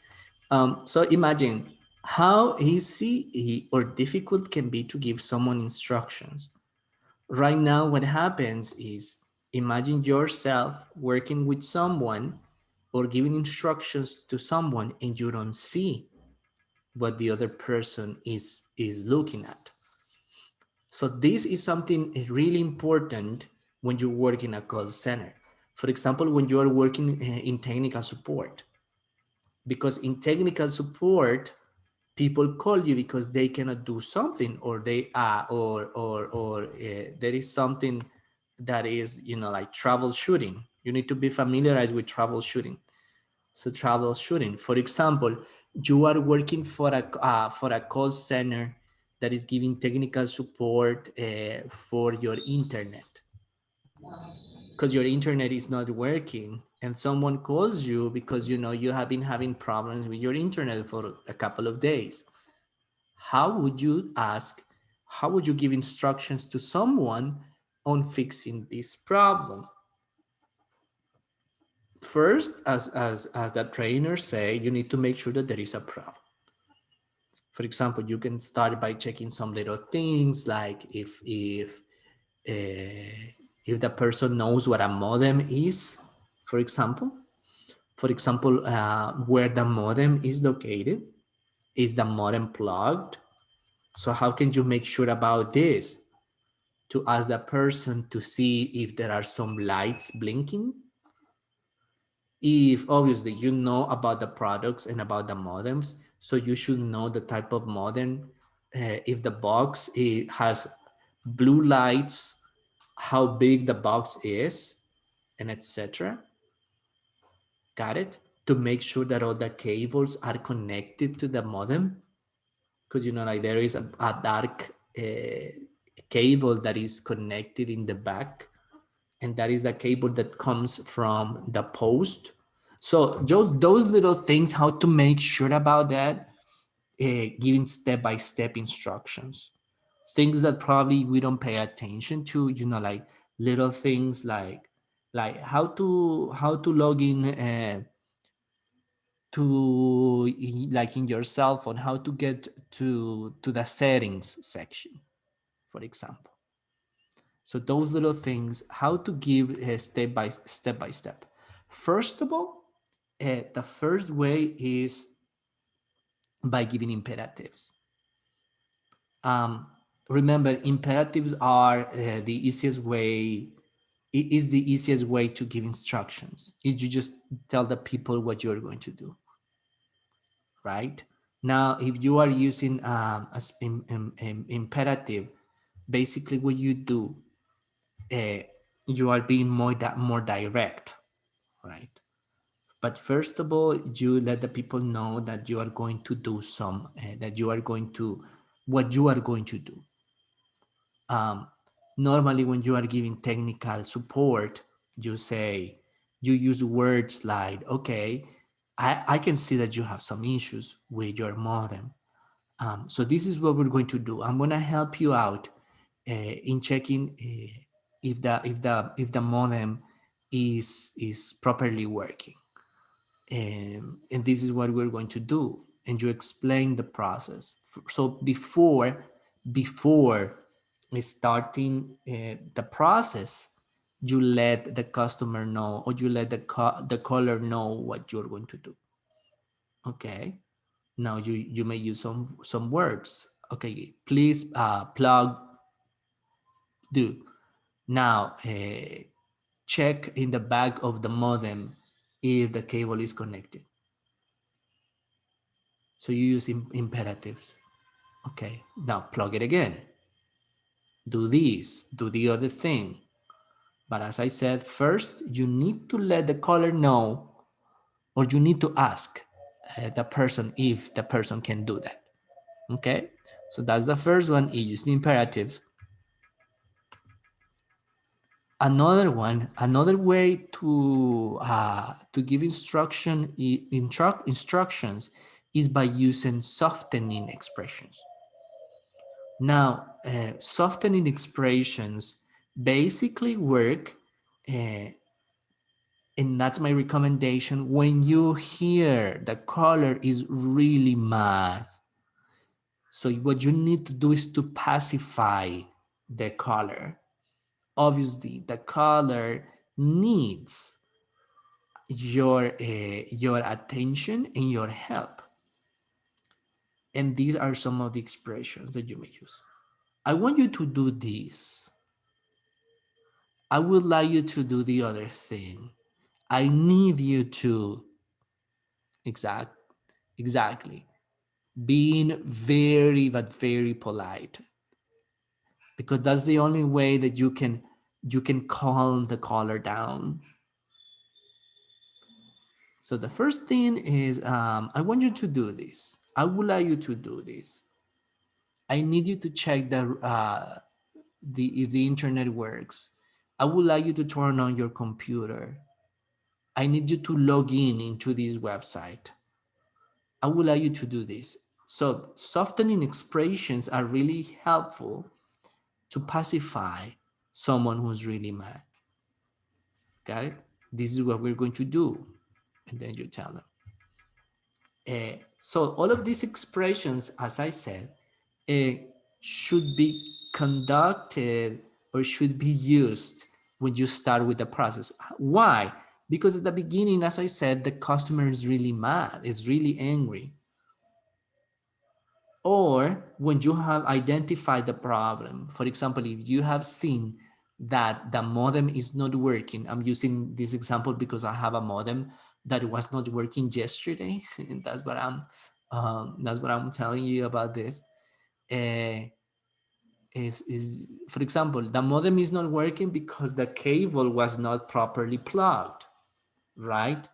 So imagine how easy or difficult can be to give someone instructions. Right now, what happens is imagine yourself working with someone or giving instructions to someone, and you don't see what the other person is looking at. So this is something really important when you work in a call center. For example, when you are working in technical support, because in technical support, people call you because they cannot do something, or they there is something that is like troubleshooting. You need to be familiarized with troubleshooting. So troubleshooting, for example, you are working for a call center that is giving technical support for your internet, because your internet is not working, and someone calls you because you have been having problems with your internet for a couple of days. How would you ask? How would you give instructions to someone on fixing this problem? First, as the trainer say, you need to make sure that there is a problem. For example, you can start by checking some little things like if the person knows what a modem is, for example. For example, where the modem is located. Is the modem plugged? So how can you make sure about this? To ask the person to see if there are some lights blinking. If obviously you know about the products and about the modems, so you should know the type of modem. If the box has blue lights, how big the box is, and etc. Got it? To make sure that all the cables are connected to the modem, because like there is a dark cable that is connected in the back, and that is the cable that comes from the post. So those little things, how to make sure about that, giving step-by-step instructions, things that probably we don't pay attention to, like little things like like how to log in to like in your cell phone, how to get to the settings section, for example. So those little things, how to give step by step. First of all, the first way is by giving imperatives. Um, Remember, imperatives are the easiest way. It is the easiest way to give instructions. Is you just tell the people what you're going to do, right? Now, if you are using imperative, basically what you do, uh, you are being more direct, right? But first of all, you let the people know that you are going to do that you are going to, what you are going to do. Um, Normally, when you are giving technical support, you say, you use words like, okay, I can see that you have some issues with your modem. So this is what we're going to do. I'm going to help you out in checking if the modem is properly working, and this is what we're going to do. And you explain the process. So before starting the process, you let the customer know, or you let the caller know what you're going to do. Okay. Now you may use some words. Okay, please plug do. Now check in the back of the modem if the cable is connected. So you use imperatives. Okay, now plug it again. Do this, do the other thing. But as I said, first you need to let the caller know, or you need to ask the person if the person can do that. Okay, so that's the first one. You use the imperatives. Another way to give instructions is by using softening expressions. Now, softening expressions basically work, and that's my recommendation, when you hear the caller is really mad. So what you need to do is to pacify the caller. Obviously, the caller needs your attention and your help. And these are some of the expressions that you may use. I want you to do this. I would like you to do the other thing. I need you to. Exactly. Being very, but very polite, because that's the only way that you can calm the caller down. So the first thing is, I want you to do this. I would like you to do this. I need you to check if the internet works. I would like you to turn on your computer. I need you to log in into this website. I would like you to do this. So softening expressions are really helpful to pacify someone who's really mad. Got it? This is what we're going to do. And then you tell them. So all of these expressions, as I said, uh, should be conducted or should be used when you start with the process. Why? Because at the beginning, as I said, the customer is really mad, is really angry. Or when you have identified the problem, for example, if you have seen that the modem is not working, I'm using this example because I have a modem that was not working yesterday, and that's what I'm telling you about this. Uh, is for example, the modem is not working because the cable was not properly plugged, right?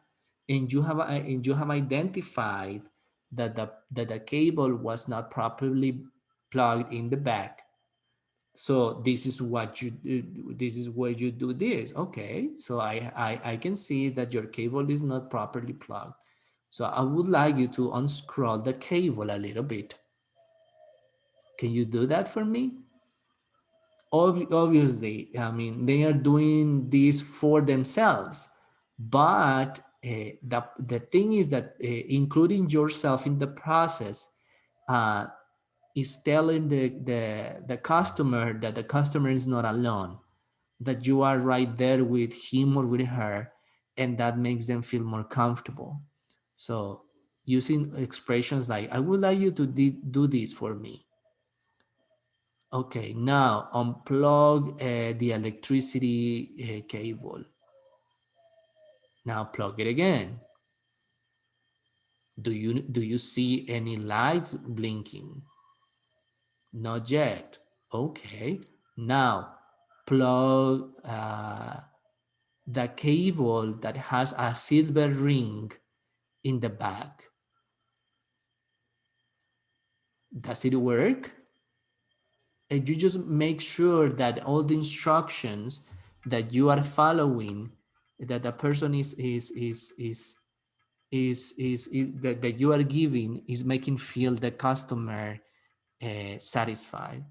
And you have identified that the cable was not properly plugged in the back. So this is what you do, this is where you do this. Okay, so I can see that your cable is not properly plugged. So I would like you to unscroll the cable a little bit. Can you do that for me? Obviously, I mean, they are doing this for themselves, but the thing is that including yourself in the process uh, is telling the customer that the customer is not alone, that you are right there with him or with her, and that makes them feel more comfortable. So using expressions like, I would like you to do this for me. Okay, now unplug the electricity cable. Now plug it again. Do you see any lights blinking? Not yet. Okay. Now plug the cable that has a silver ring in the back. Does it work? And you just make sure that all the instructions that you are following, that the person is that you are giving is making feel the customer satisfied.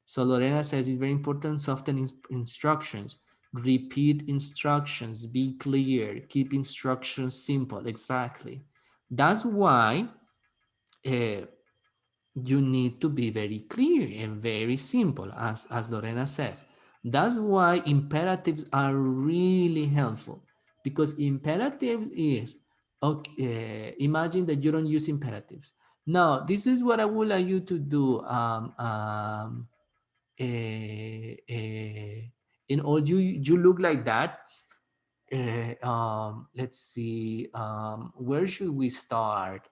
So Lorena says it's very important, soften instructions, repeat instructions, be clear, keep instructions simple. Exactly. That's why uh, you need to be very clear and very simple, as Lorena says. That's why imperatives are really helpful, because imperative is, okay, imagine that you don't use imperatives. Now, this is what I would like you to do. In all, you look like that. Let's see, where should we start?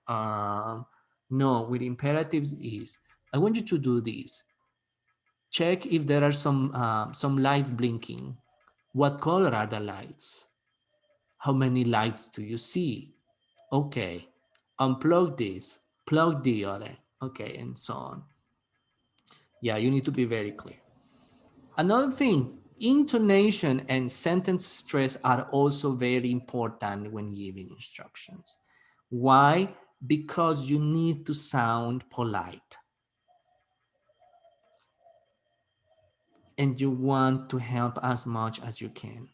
No, with imperatives is, I want you to do this. Check if there are some lights blinking. What color are the lights? How many lights do you see? Okay, unplug this, plug the other. Okay, and so on. Yeah, you need to be very clear. Another thing, intonation and sentence stress are also very important when giving instructions. Why? Because you need to sound polite and you want to help as much as you can.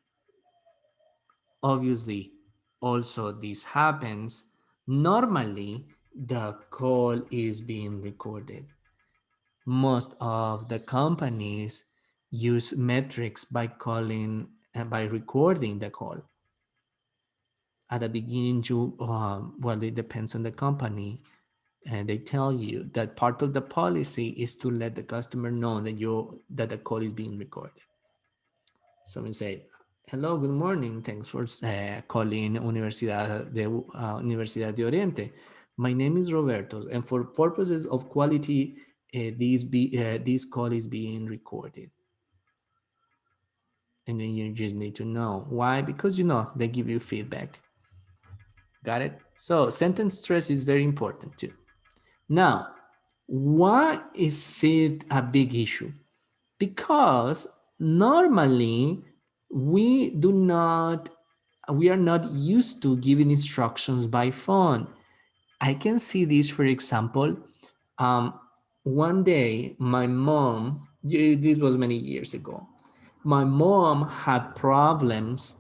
Obviously, also this happens. Normally, the call is being recorded. Most of the companies use metrics by by recording the call. At the beginning, well, it depends on the company, and they tell you that part of the policy is to let the customer know that the call is being recorded. Someone say, hello, good morning, thanks for calling Universidad de Oriente. My name is Roberto, and for purposes of quality, this call is being recorded. And then you just need to know why, because they give you feedback. Got it? So sentence stress is very important too. Now, why is it a big issue? Because normally we are not used to giving instructions by phone. I can see this, for example, um, one day my mom, this was many years ago, my mom had problems.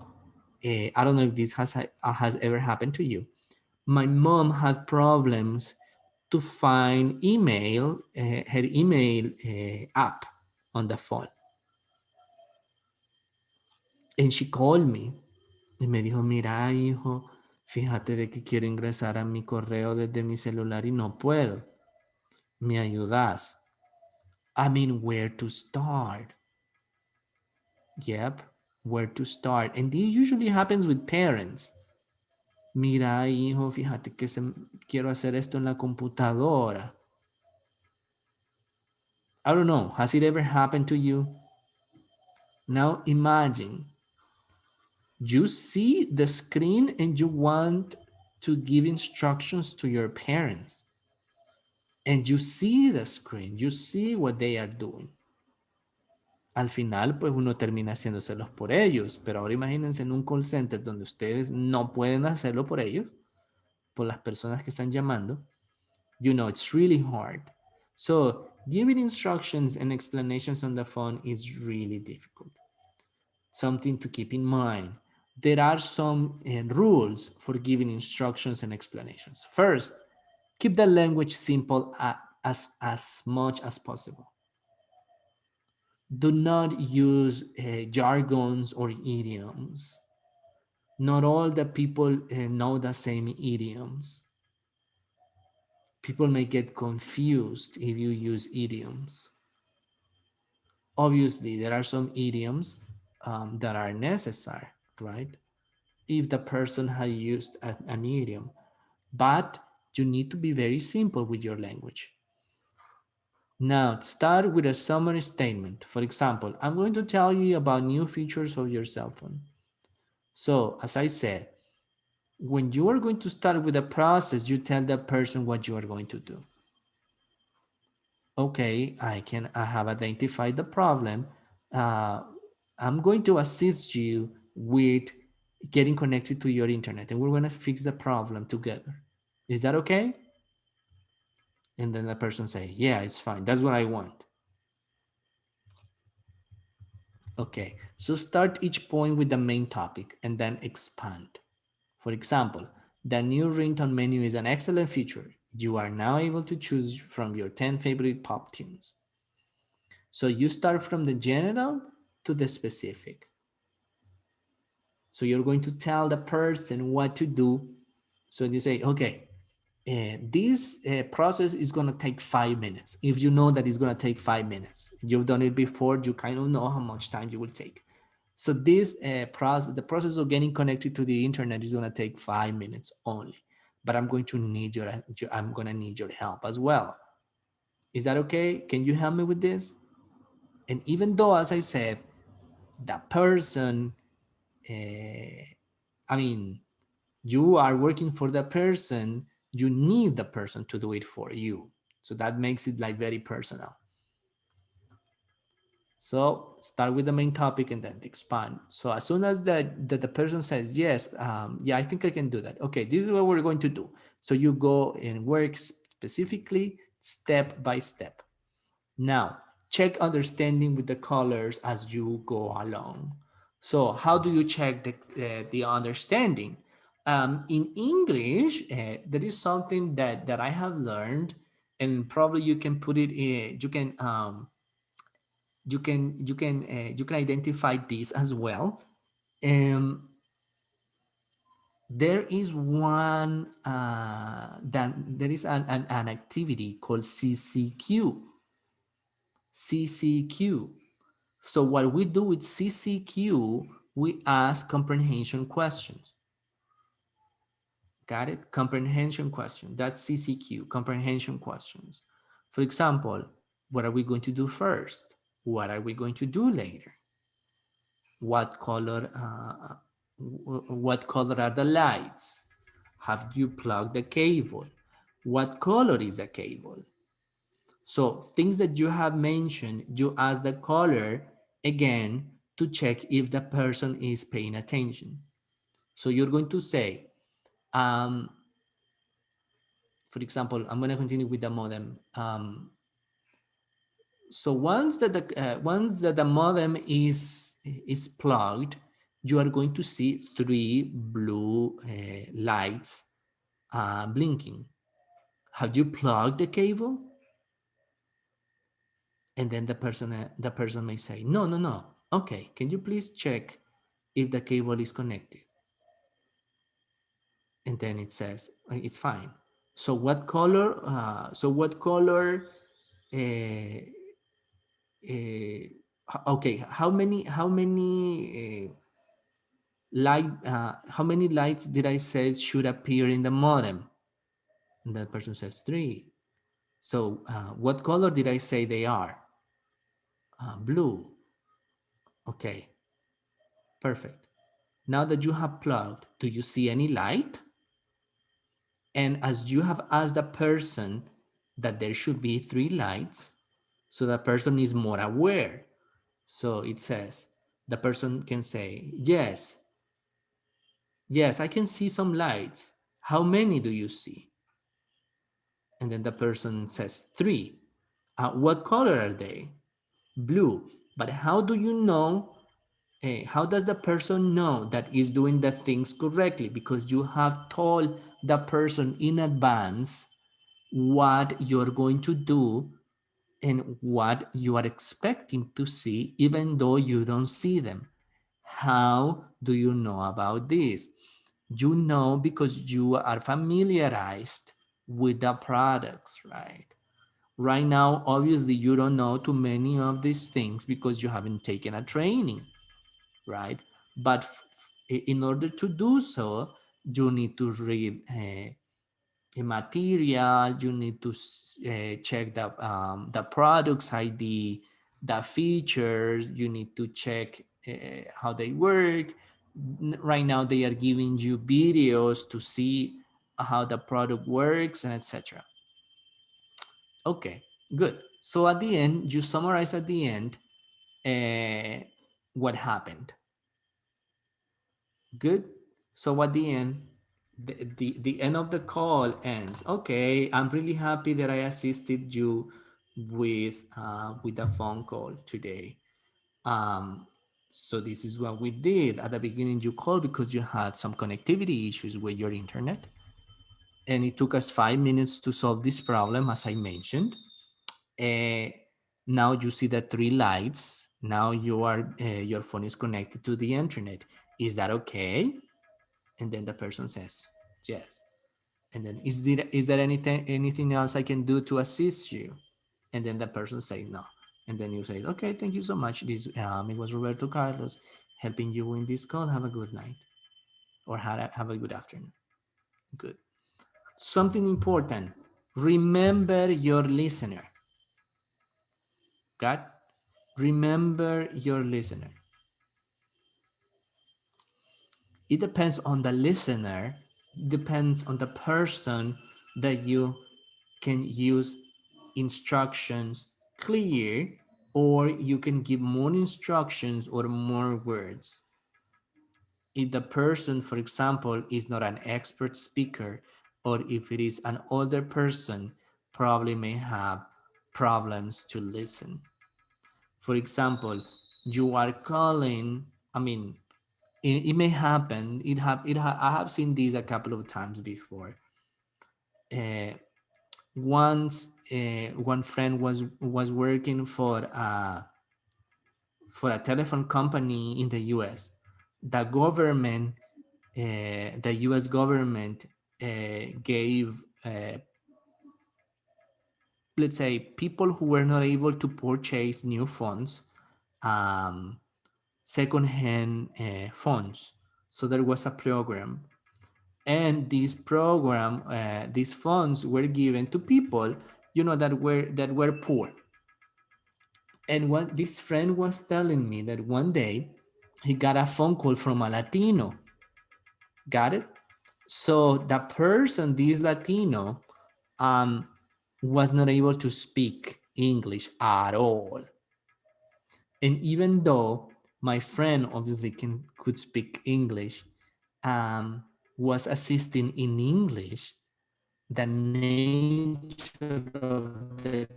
I don't know if this has ever happened to you. My mom had problems to find her email app on the phone. And she called me y me dijo, mira, hijo, fíjate de que quiero ingresar a mi correo desde mi celular y no puedo. ¿Me ayudas? I mean, where to start? Yep, where to start. And this usually happens with parents. Mira, hijo, fíjate que quiero hacer esto en la computadora. I don't know, has it ever happened to you? Now imagine you see the screen and you want to give instructions to your parents. And you see the screen, you see what they are doing. Al final, pues uno termina haciéndoselos por ellos, pero ahora imagínense en un call center donde ustedes no pueden hacerlo por ellos, por las personas que están llamando. It's really hard. So Giving instructions and explanations on the phone is really difficult. Something to keep in mind. There are some rules for giving instructions and explanations. First, keep the language simple as much as possible. Do not use jargons or idioms. Not all the people know the same idioms. People may get confused if you use idioms. Obviously, there are some idioms that are necessary, right? If the person has used an idiom, but you need to be very simple with your language. Now, start with a summary statement. For example, I'm going to tell you about new features of your cell phone. So, as I said, when you are going to start with a process, you tell the person what you are going to do. Okay, I have identified the problem. Uh, I'm going to assist you with getting connected to your internet, and we're going to fix the problem together. Is that okay? And then the person say, yeah, it's fine. That's what I want. Okay, so start each point with the main topic and then expand. For example, the new ringtone menu is an excellent feature. You are now able to choose from your 10 favorite pop tunes. So you start from the general to the specific. So you're going to tell the person what to do. So you say, okay, this process is going to take 5 minutes. If you know that it's going to take 5 minutes, you've done it before, you kind of know how much time you will take. So this process, the process of getting connected to the internet is going to take 5 minutes only. But I'm going to need I'm going to need your help as well. Is that okay? Can you help me with this? And even though, as I said, the person, I mean, you are working for the person, you need the person to do it for you. So that makes it like very personal. So start with the main topic and then expand. So as soon as the person says, yes, yeah, I think I can do that. Okay, this is what we're going to do. So you go and work specifically step by step. Now, check understanding with the colors as you go along. So how do you check the understanding? In English, there is something that I have learned, and probably you can put it in, you can identify this as well. There is one that there is an activity called CCQ. CCQ. So what we do with CCQ, we ask comprehension questions. Got it? Comprehension question. That's CCQ, comprehension questions. For example, what are we going to do first? What are we going to do later? What color? What color are the lights? Have you plugged the cable? What color is the cable? So things that you have mentioned, you ask the caller again to check if the person is paying attention. So you're going to say, for example, I'm going to continue with the modem. So once that the modem is plugged, you are going to see 3 blue lights blinking. Have you plugged the cable? And then the person may say, no, no, no. Okay, can you please check if the cable is connected? And then it says it's fine. So what color? Uh, okay, how many lights did I say should appear in the modem? And that person says 3. So what color did I say they are? Blue. Okay, perfect. Now that you have plugged, do you see any light? And as you have asked the person that there should be 3 lights, so the person is more aware. So it says, the person can say, yes, yes, I can see some lights. How many do you see? And then the person says 3. What color are they? Blue. But how do you know? How does the person know that is doing the things correctly? Because you have told the person in advance what you're going to do and what you are expecting to see, even though you don't see them. How do you know about this? You know because you are familiarized with the products, right? Right now, obviously, you don't know too many of these things because you haven't taken a training, right? But in order to do so, you need to read a material. You need to check the products ID, the features. You need to check how they work. Right now, they are giving you videos to see how the product works and etc. Okay, good. So at the end, you summarize at the end what happened. Good. So at the end, the end of the call ends. Okay, I'm really happy that I assisted you with a phone call today. Um, so this is what we did. At the beginning, you called because you had some connectivity issues with your internet, and it took us 5 minutes to solve this problem, as I mentioned. Uh, Now you see the three lights. Now your phone is connected to the internet. Is that okay? And then the person says yes. And then is there anything else I can do to assist you? And then the person say no. And then you say, okay, thank you so much. This it was Roberto Carlos helping you in this call. Have a good night, or have a good afternoon. Good. Something important. Remember your listener. Got? Remember your listener. It depends on the listener, depends on the person that you can use instructions clear, or you can give more instructions or more words. If the person, for example, is not an expert speaker, or if it is an older person, probably may have problems to listen. For example, you are calling, I mean, it may happen. I have seen this a couple of times before. Uh, one friend was working for a telephone company in the U.S. The government, the U.S. government, gave, let's say, people who were not able to purchase new phones, um, second-hand phones. So there was a program, and this program, these funds were given to people, that were poor. And what this friend was telling me, that one day he got a phone call from a Latino. Got it? So the person, this Latino, um, was not able to speak English at all. And even though my friend obviously could speak English, um, was assisting in English, the nature of the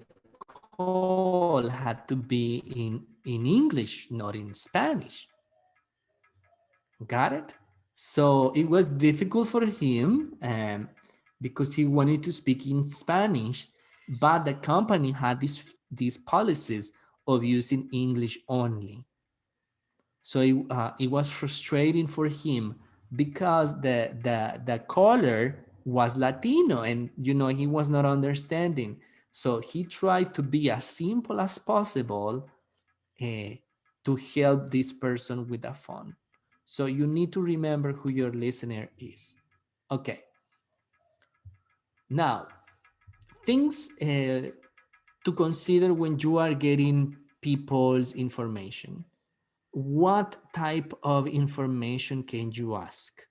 call had to be in English, not in Spanish. Got it? So it was difficult for him, because he wanted to speak in Spanish, but the company had these policies of using English only. So it was frustrating for him because the caller was Latino, and he was not understanding. So he tried to be as simple as possible, to help this person with the phone. So you need to remember who your listener is. Okay. Now, things to consider when you are getting people's information. What type of information can you ask?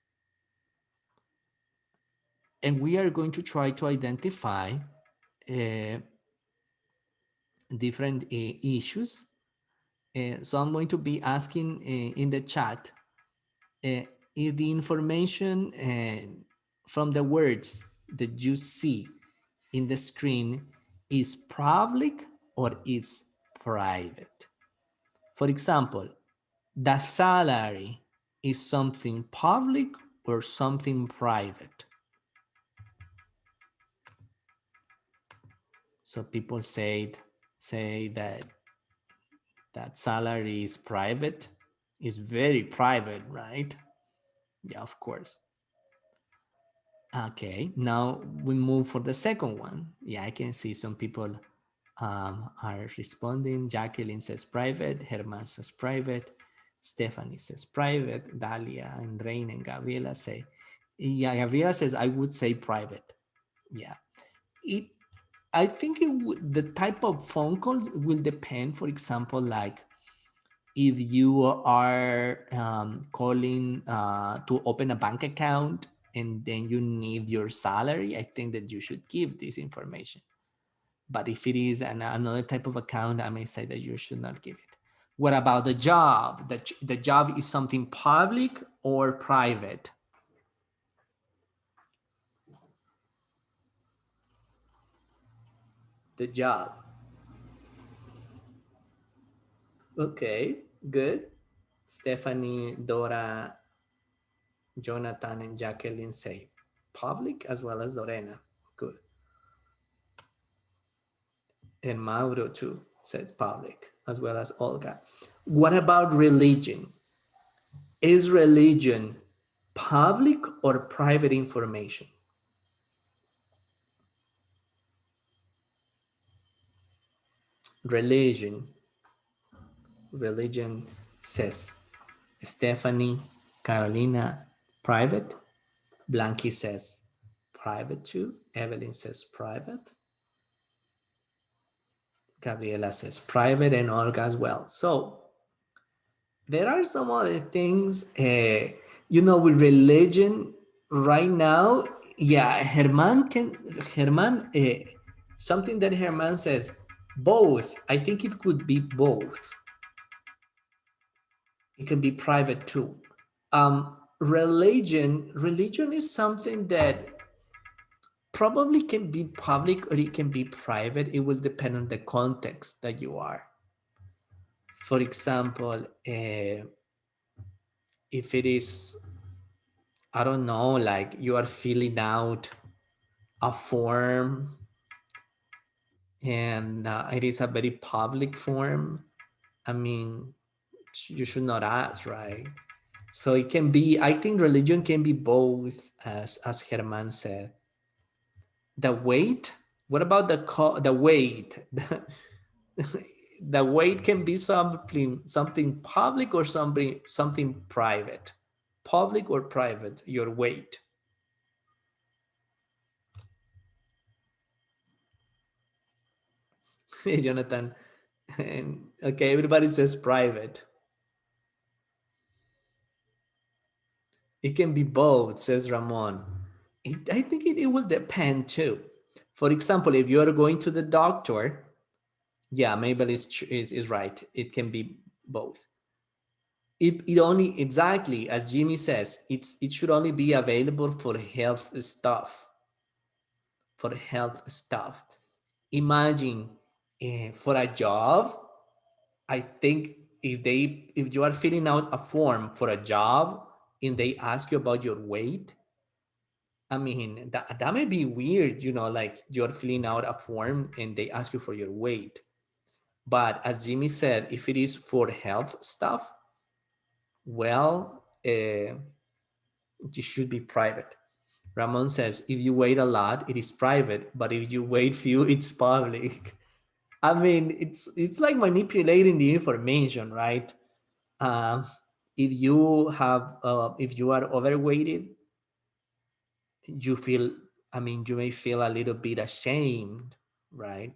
And we are going to try to identify different issues. So I'm going to be asking in the chat, if the information from the words that you see in the screen is public or it's private. For example, the salary is something public or something private. So people say that salary is private, is very private, right? Yeah, of course. Okay, now we move for the second one. Yeah, I can see some people are responding. Jacqueline says private, Herman says private, Stephanie says private, Dalia and Rain and Gabriela say, yeah, Gabriela says, I would say private. Yeah, it, I think the type of phone calls will depend. For example, like if you are calling to open a bank account and then you need your salary, I think that you should give this information. But if it is another type of account, I may say that you should not give it. What about the job? The job is something public or private? The job. Okay, good. Stephanie, Dora, Jonathan, and Jacqueline say public as well as Lorena. Good. And Mauro too said public, as well as Olga. What about religion? Is religion public or private information? Religion says Stephanie, Carolina, private. Blanky says private too. Evelyn says private. Gabriela says private, and Olga as well. So there are some other things, with religion right now. Yeah, Herman, something that Herman says, both. I think it could be both. It can be private too. Religion is something that probably can be public or it can be private. It will depend on the context that you are. For example, if it is, I don't know, like you are filling out a form and it is a very public form, I mean, you should not ask, right? So it can be, I think religion can be both, as Herman said. The weight, what about the weight? The weight can be something public or something private. Public or private, your weight. Hey, Jonathan. And, okay, everybody says private. It can be both, says Ramon. I think it will depend too. For example, if you are going to the doctor, yeah, Mabel is right. It can be both. It only, exactly as Jimmy says, it should only be available for health stuff. For health stuff. Imagine for a job, I think if you are filling out a form for a job and they ask you about your weight, I mean that may be weird, like you're filling out a form and they ask you for your weight. But as Jimmy said, if it is for health stuff, well, it should be private. Ramon says, if you wait a lot, it is private, but if you wait few, it's public. I mean, it's like manipulating the information, right? Um, if you are overweighted, you feel, I mean, you may feel a little bit ashamed, right?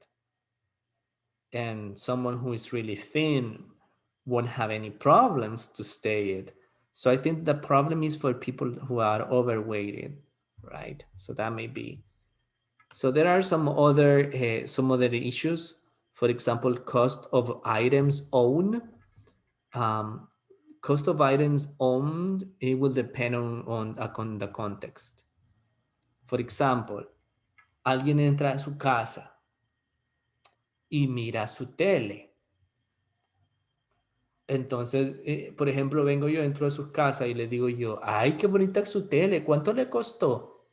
And someone who is really thin won't have any problems to stay it. So I think the problem is for people who are overweighted, right? So that may be. So there are some other issues. For example, cost of items owned. Um, Cost of items owned, it will depend on the context. For example, alguien entra a su casa y mira su tele. Entonces, por ejemplo, vengo yo dentro de sus casas y le digo yo, ay, qué bonita es su tele, ¿cuánto le costó?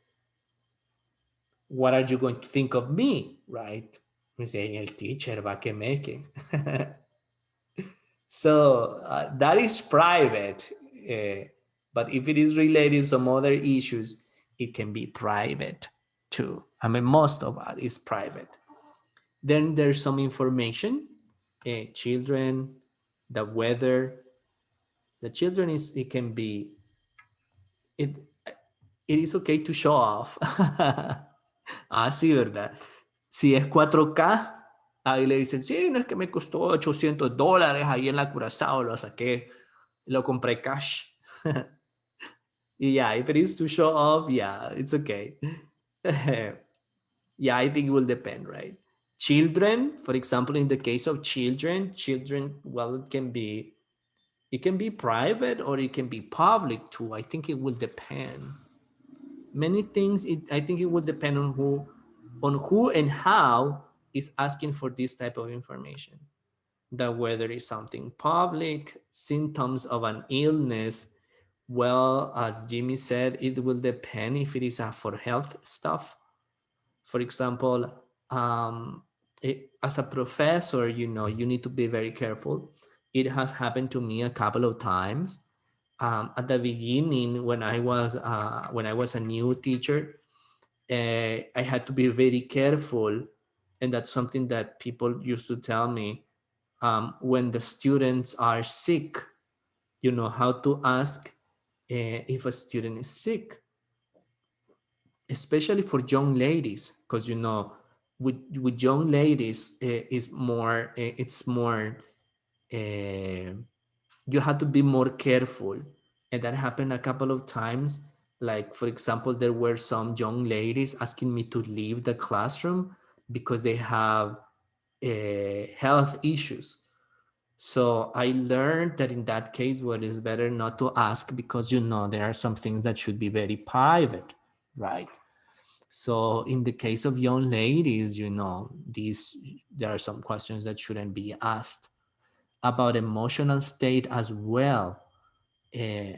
What are you going to think of me, right? Me dice, el teacher va que make. So that is private. But if it is related to some other issues, it can be private too. I mean, most of it is private. Then there's some information, children, the weather. The children is it can be it. It is okay to show off. Ah, sí, ¿verdad? Si es 4K, ahí le dicen, sí, no es que me costó $800, ahí en la Curazao lo saqué, lo compré cash. Yeah, if it is to show off, yeah, it's okay. Yeah, I think it will depend, right? Children, for example, in the case of children, well, it can be private or it can be public too. I think it will depend. Many things, I think it will depend on who and how is asking for this type of information. That whether it's something public, symptoms of an illness, well, as Jimmy said, it will depend if it is for health stuff. For example, as a professor, you need to be very careful. It has happened to me a couple of times. At the beginning, when I was a new teacher, I had to be very careful, and that's something that people used to tell me when the students are sick. How to ask if a student is sick, especially for young ladies, because with young ladies is more it's more uh, you have to be more careful, and that happened a couple of times. Like, for example, there were some young ladies asking me to leave the classroom because they have health issues. So I learned that in that case, what is better not to ask, because there are some things that should be very private, right? So in the case of young ladies, these there are some questions that shouldn't be asked. About emotional state as well. Uh,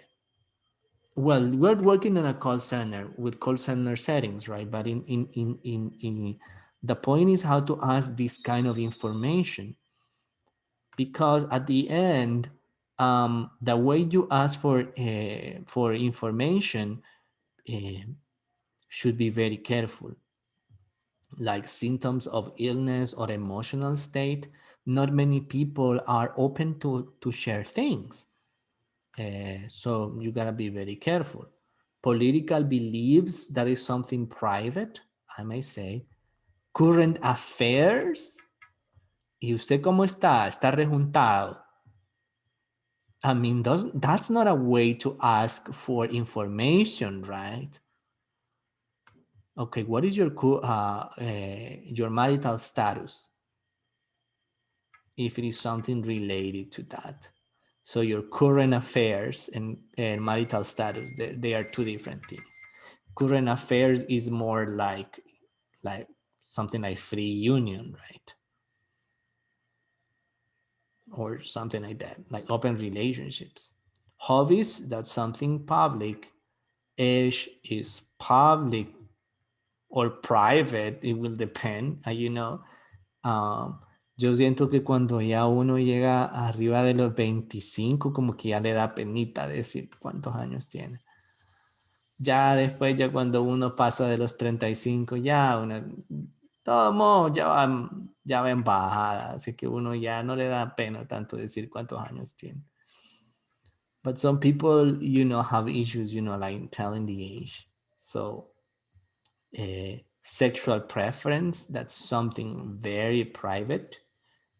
well, we're working in a call center with call center settings, right? But in the point is how to ask this kind of information, because at the end, the way you ask for information uh, should be very careful. Like symptoms of illness or emotional state, not many people are open to share things. So you gotta be very careful. Political beliefs, that is something private, I may say. Current affairs. ¿Y usted cómo está? ¿Está rejuntado? I mean, that's not a way to ask for information, right? Okay, what is your marital status? If it is something related to that. So your current affairs and marital status, they are two different things. Current affairs is more like something like free union, right? Or something like that, like open relationships. Hobbies, that's something public. Age is public or private, it will depend, Um, yo siento que cuando ya uno llega arriba de los 25, como que ya le da penita decir cuántos años tiene. Ya después, ya cuando uno pasa de los 35, ya uno, todo modo, ya va en bajada, así que uno ya no le da pena tanto decir cuántos años tiene. But some people, have issues, like telling the age. So, sexual preference, that's something very private.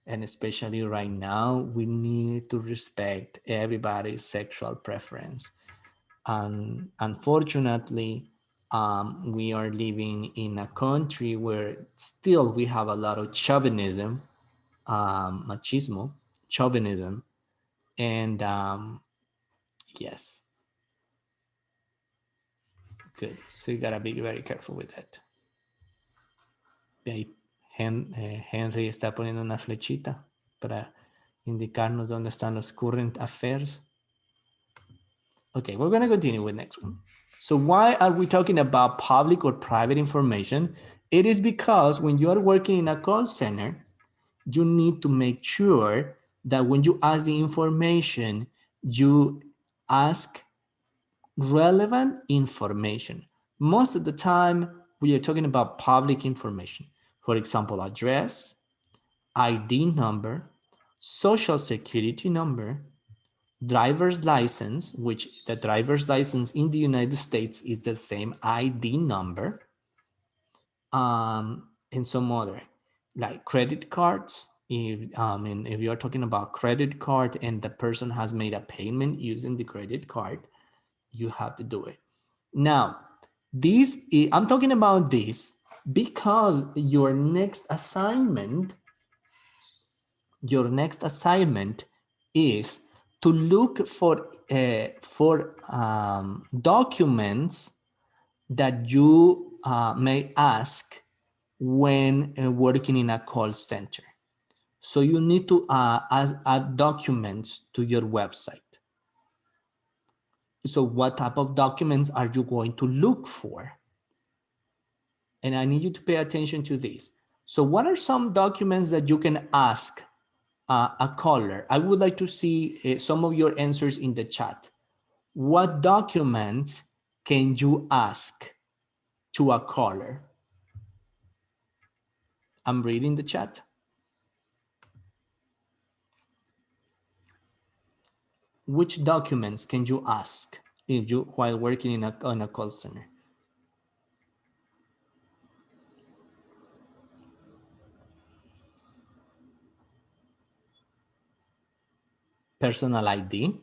And especially right now, we need to respect everybody's sexual preference. And unfortunately, we are living in a country where still we have a lot of chauvinism, machismo, chauvinism, and yes, good. So you gotta be very careful with that. Henry está poniendo una flechita para indicarnos dónde están los current affairs. Okay, we're going to continue with next one. So why are we talking about public or private information? It is because when you are working in a call center, you need to make sure that when you ask the information, you ask relevant information. Most of the time, we are talking about public information. For example, address, ID number, social security number, driver's license, which the driver's license in the United States is the same ID number, and some other, like credit cards. And if you're talking about credit card and the person has made a payment using the credit card, you have to do it. Now, I'm talking about this because your next assignment is to look for documents that you may ask when working in a call center. So you need to add documents to your website. So what type of documents are you going to look for? And I need you to pay attention to this. So what are some documents that you can ask a caller? I would like to see some of your answers in the chat. What documents can you ask to a caller? I'm reading the chat. Which documents can you ask if you while working on a call center? Personal ID.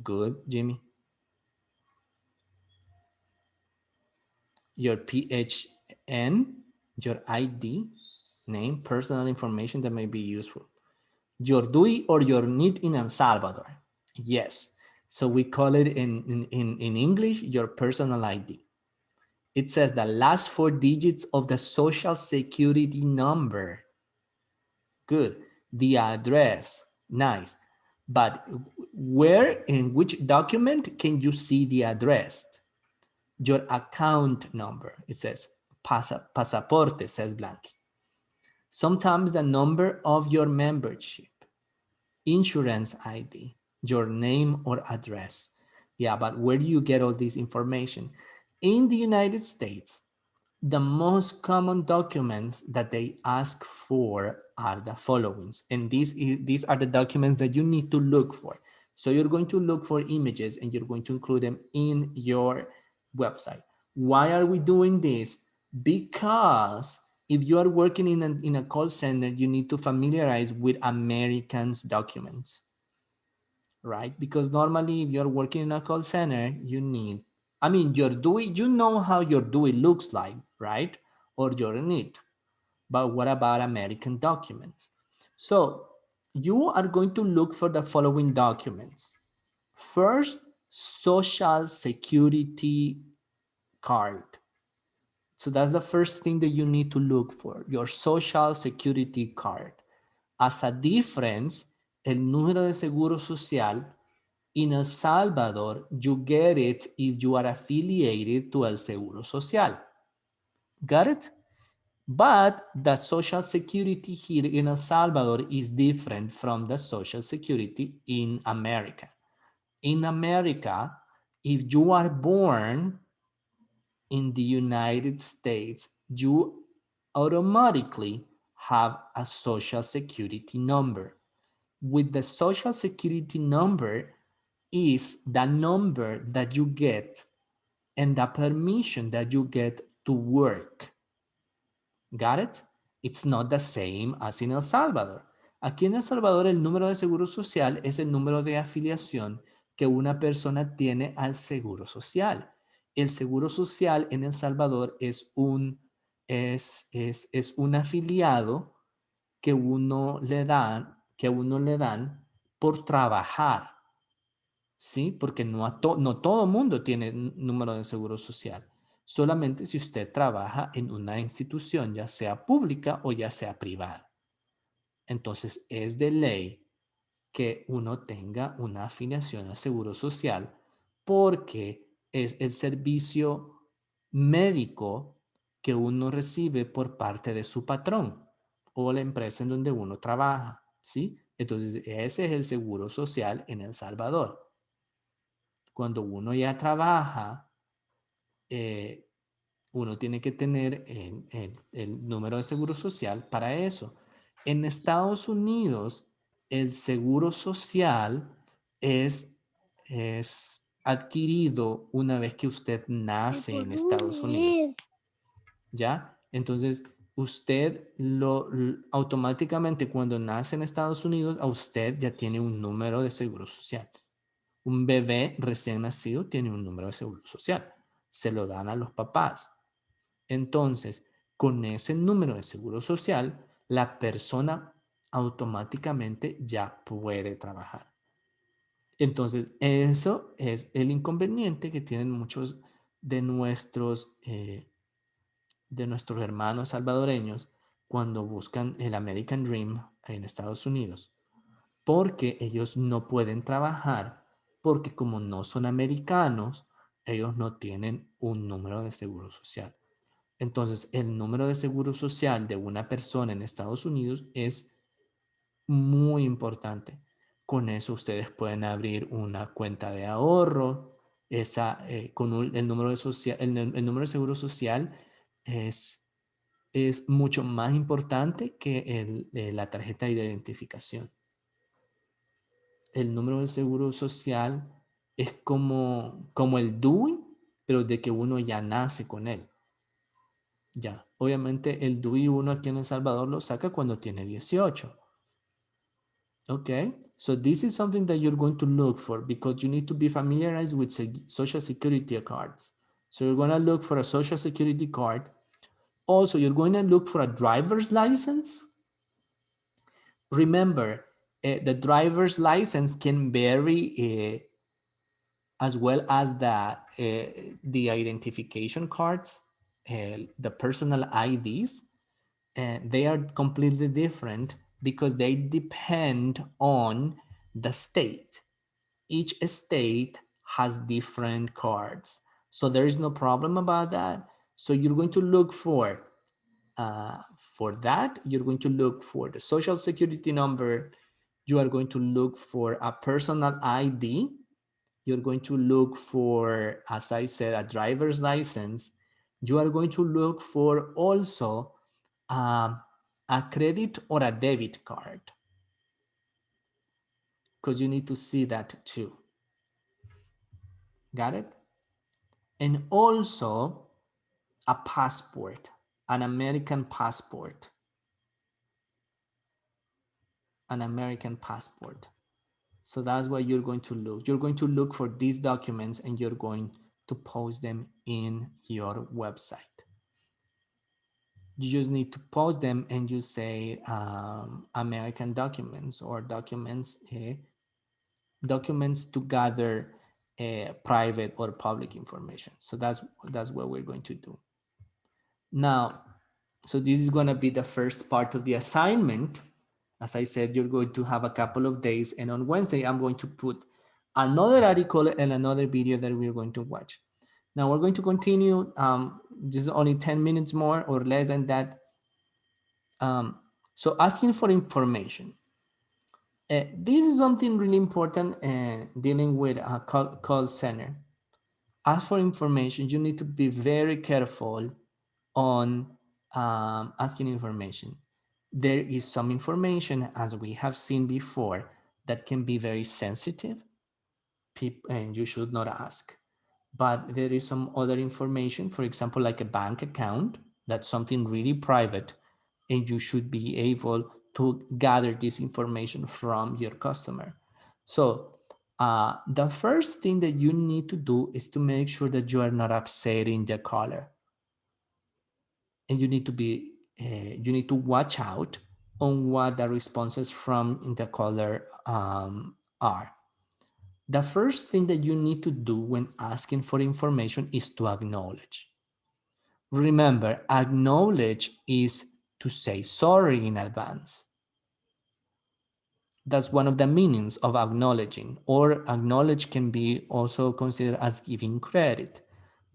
Good, Jimmy. Your PHN, your ID, name, personal information that may be useful. Your DUI or your NIT in El Salvador. Yes. So we call it in English, your personal ID. It says the last 4 digits of the social security number. Good. The address. Nice. But where, in which document can you see the address? Your account number. It says pasaporte, says Blanqui. Sometimes the number of your membership, insurance ID, your name or address. Yeah, but where do you get all this information? In the United States, the most common documents that they ask for are the following. And these are the documents that you need to look for. So you're going to look for images and you're going to include them in your website. Why are we doing this? Because if you are working in a call center, you need to familiarize with Americans' documents, right? Because normally if you're working in a call center, you need, your DUI, you know how your DUI looks like, right? Or your NIT. But what about American documents? So you are going to look for the following documents. First, social security card. So that's the first thing that you need to look for, your social security card. As a difference, el número de seguro social in El Salvador, you get it if you are affiliated to El Seguro Social. Got it? But the social security here in El Salvador is different from the social security in America. In America, if you are born in the United States, you automatically have a social security number. With the social security number is the number that you get and the permission that you get to work. Got it? It's not the same as in El Salvador. Aquí en El Salvador el número de seguro social es el número de afiliación que una persona tiene al seguro social. El seguro social en El Salvador es un afiliado que uno le dan por trabajar. ¿Sí? Porque no todo mundo tiene número de seguro social. solamente si usted trabaja en una institución, ya sea pública o ya sea privada. Entonces, es de ley que uno tenga una afiliación al Seguro Social porque es el servicio médico que uno recibe por parte de su patrón o la empresa en donde uno trabaja, ¿sí? Entonces, ese es el Seguro Social en El Salvador. Cuando uno ya trabaja, eh, uno tiene que tener el número de seguro social para eso. En Estados Unidos, el seguro social es adquirido una vez que usted nace en Estados Unidos. ¿Ya? Entonces, usted automáticamente cuando nace en Estados Unidos, a usted ya tiene un número de seguro social. Un bebé recién nacido tiene un número de seguro social. Se lo dan a los papás. Entonces, con ese número de seguro social, la persona automáticamente ya puede trabajar. Entonces, eso es el inconveniente que tienen muchos de nuestros hermanos salvadoreños cuando buscan el American Dream en Estados Unidos, porque ellos no pueden trabajar, porque como no son americanos, ellos no tienen un número de seguro social. Entonces, el número de seguro social de una persona en Estados Unidos es muy importante. Con eso ustedes pueden abrir una cuenta de ahorro. El número el número de seguro social es, es mucho más importante que la tarjeta de identificación. El número de seguro social es como el DUI, pero de que uno ya nace con él. Ya, obviamente el DUI uno aquí en El Salvador lo saca cuando tiene 18. Okay, so this is something that you're going to look for because you need to be familiarized with social security cards. So you're going to look for a social security card. Also, you're going to look for a driver's license. Remember, the driver's license can vary as well as the identification cards, the personal IDs. They are completely different because they depend on the state. Each state has different cards. So there is no problem about that. So you're going to look for that. You're going to look for the social security number. You are going to look for a personal ID. You're going to look for, as I said, a driver's license. You are going to look for also a credit or a debit card because you need to see that too. Got it? And also a passport, an American passport, an American passport. So that's what you're going to look. You're going to look for these documents and you're going to post them in your website. You just need to post them and you say American documents or documents to gather private or public information. So that's what we're going to do. Now, so this is going to be the first part of the assignment. As I said, you're going to have a couple of days, and on Wednesday, I'm going to put another article and another video that we're going to watch. Now we're going to continue, just only 10 minutes more or less than that. So asking for information. This is something really important dealing with a call center. Ask for information. You need to be very careful on asking information. There is some information, as we have seen before, that can be very sensitive, and you should not ask. But there is some other information, for example, like a bank account, that's something really private, and you should be able to gather this information from your customer. So the first thing that you need to do is to make sure that you are not upsetting the caller. And you need to watch out on what the responses from the caller are. The first thing that you need to do when asking for information is to acknowledge. Remember, acknowledge is to say sorry in advance. That's one of the meanings of acknowledging, or acknowledge can be also considered as giving credit.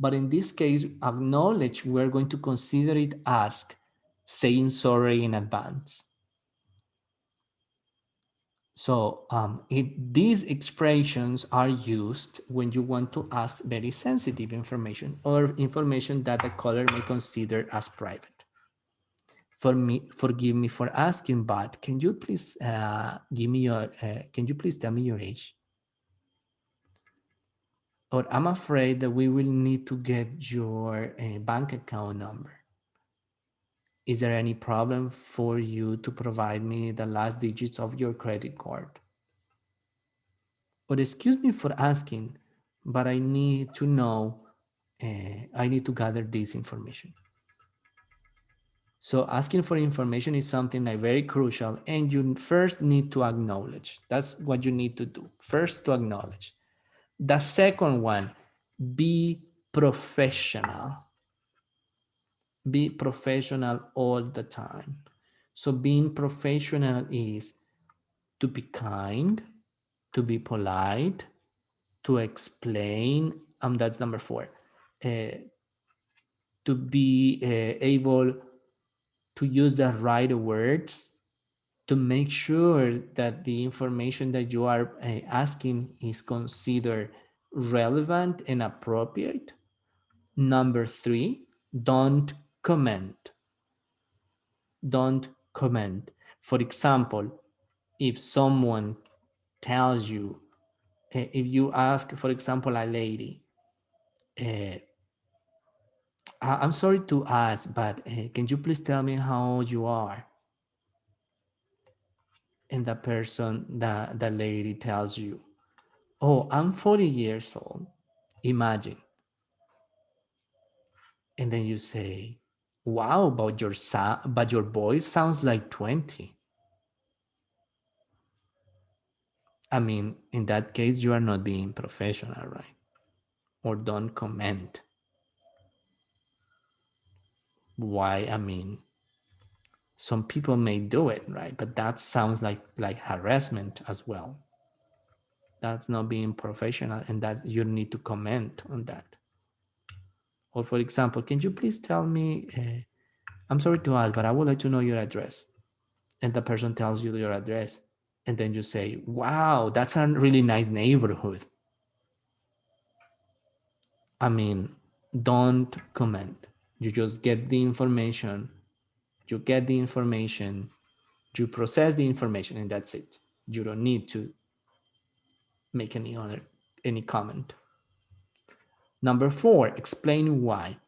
But in this case, acknowledge, we're going to consider it as saying sorry in advance. So these expressions are used when you want to ask very sensitive information or information that the caller may consider as private. Forgive me for asking, but can you please can you please tell me your age? Or I'm afraid that we will need to get your bank account number. Is there any problem for you to provide me the last digits of your credit card? Or excuse me for asking, but I need to know, I need to gather this information. So asking for information is something like very crucial, and you first need to acknowledge. That's what you need to do. First, to acknowledge. The second one, be professional. Be professional all the time. So being professional is to be kind, to be polite, to explain, that's number 4, to be able to use the right words, to make sure that the information that you are asking is considered relevant and appropriate. Number 3, don't comment. Don't comment. For example, if someone tells you, if you ask, for example, a lady, I'm sorry to ask, but can you please tell me how old you are? And the person, the lady tells you, oh, I'm 40 years old. Imagine. And then you say, wow, but your voice sounds like 20. I mean, in that case, you are not being professional, right? Or don't comment. Why? I mean, some people may do it, right? But that sounds like harassment as well. That's not being professional, and that you need to comment on that. Or for example, can you please tell me, I'm sorry to ask, but I would like to know your address. And the person tells you your address. And then you say, wow, that's a really nice neighborhood. I mean, don't comment. You just get the information. You get the information. You process the information, and that's it. You don't need to make any comment. Number 4, explain why.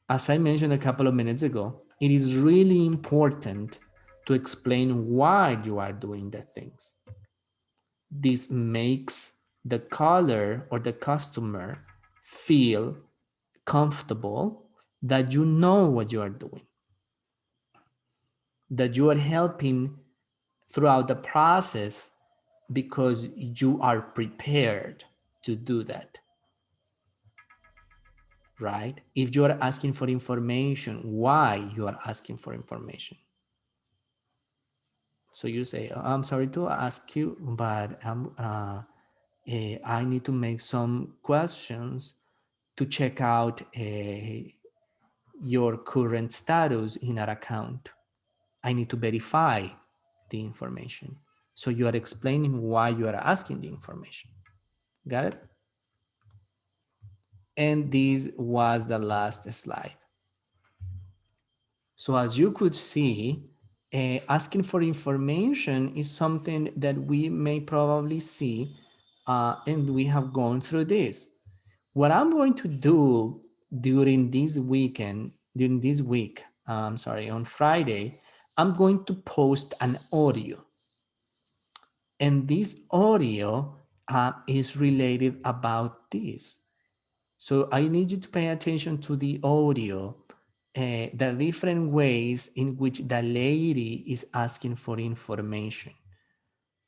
As I mentioned a couple of minutes ago, it is really important to explain why you are doing the things. This makes the caller or the customer feel comfortable that you know what you are doing, that you are helping throughout the process because you are prepared to do that, right? If you are asking for information, why you are asking for information? So you say, oh, I'm sorry to ask you, but I need to make some questions to check out your current status in our account. I need to verify the information. So you are explaining why you are asking the information. Got it? And this was the last slide. So as you could see, asking for information is something that we may probably see, and we have gone through this. What I'm going to do during this week, on Friday, I'm going to post an audio. And this audio is related about this. So I need you to pay attention to the audio, the different ways in which the lady is asking for information.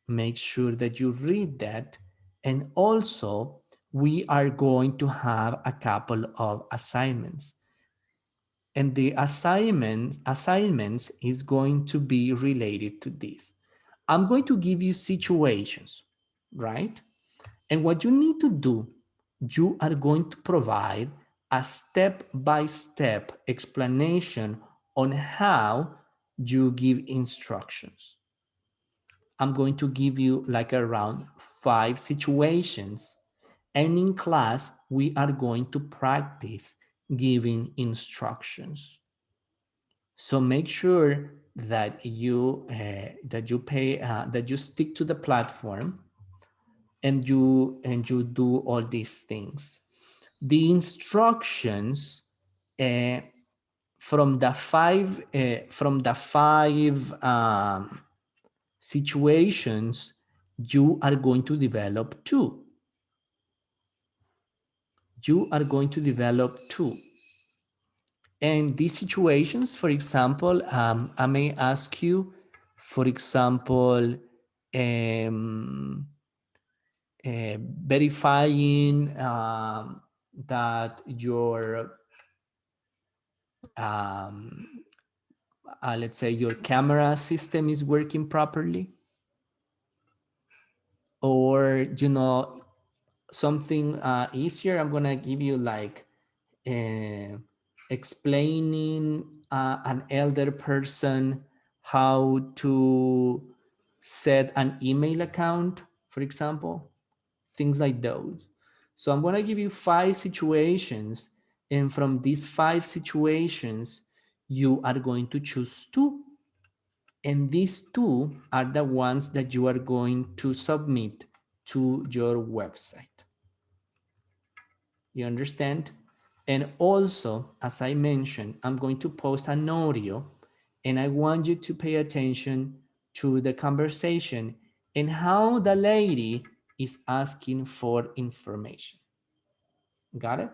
Make sure that you read that. And also, we are going to have a couple of assignments. And the assignments is going to be related to this. I'm going to give you situations, right? And what you need to do, you are going to provide a step-by-step explanation on how you give instructions. I'm going to give you like around 5 situations. And in class, we are going to practice giving instructions. So make sure that you pay that you stick to the platform, and you do all these things. The instructions uh, from the five situations, you are going to develop two. You are going to develop two. And these situations, for example, I may ask you, for example, um, verifying that your, um, let's say, your camera system is working properly, or something easier. I'm gonna give you like uh, explaining an elder person how to set an email account, for example, things like those. So I'm going to give you 5 situations, and from these 5 situations, you are going to choose 2. And these 2 are the ones that you are going to submit to your website. You understand? And also, as I mentioned, I'm going to post an audio, and I want you to pay attention to the conversation and how the lady is asking for information. Got it?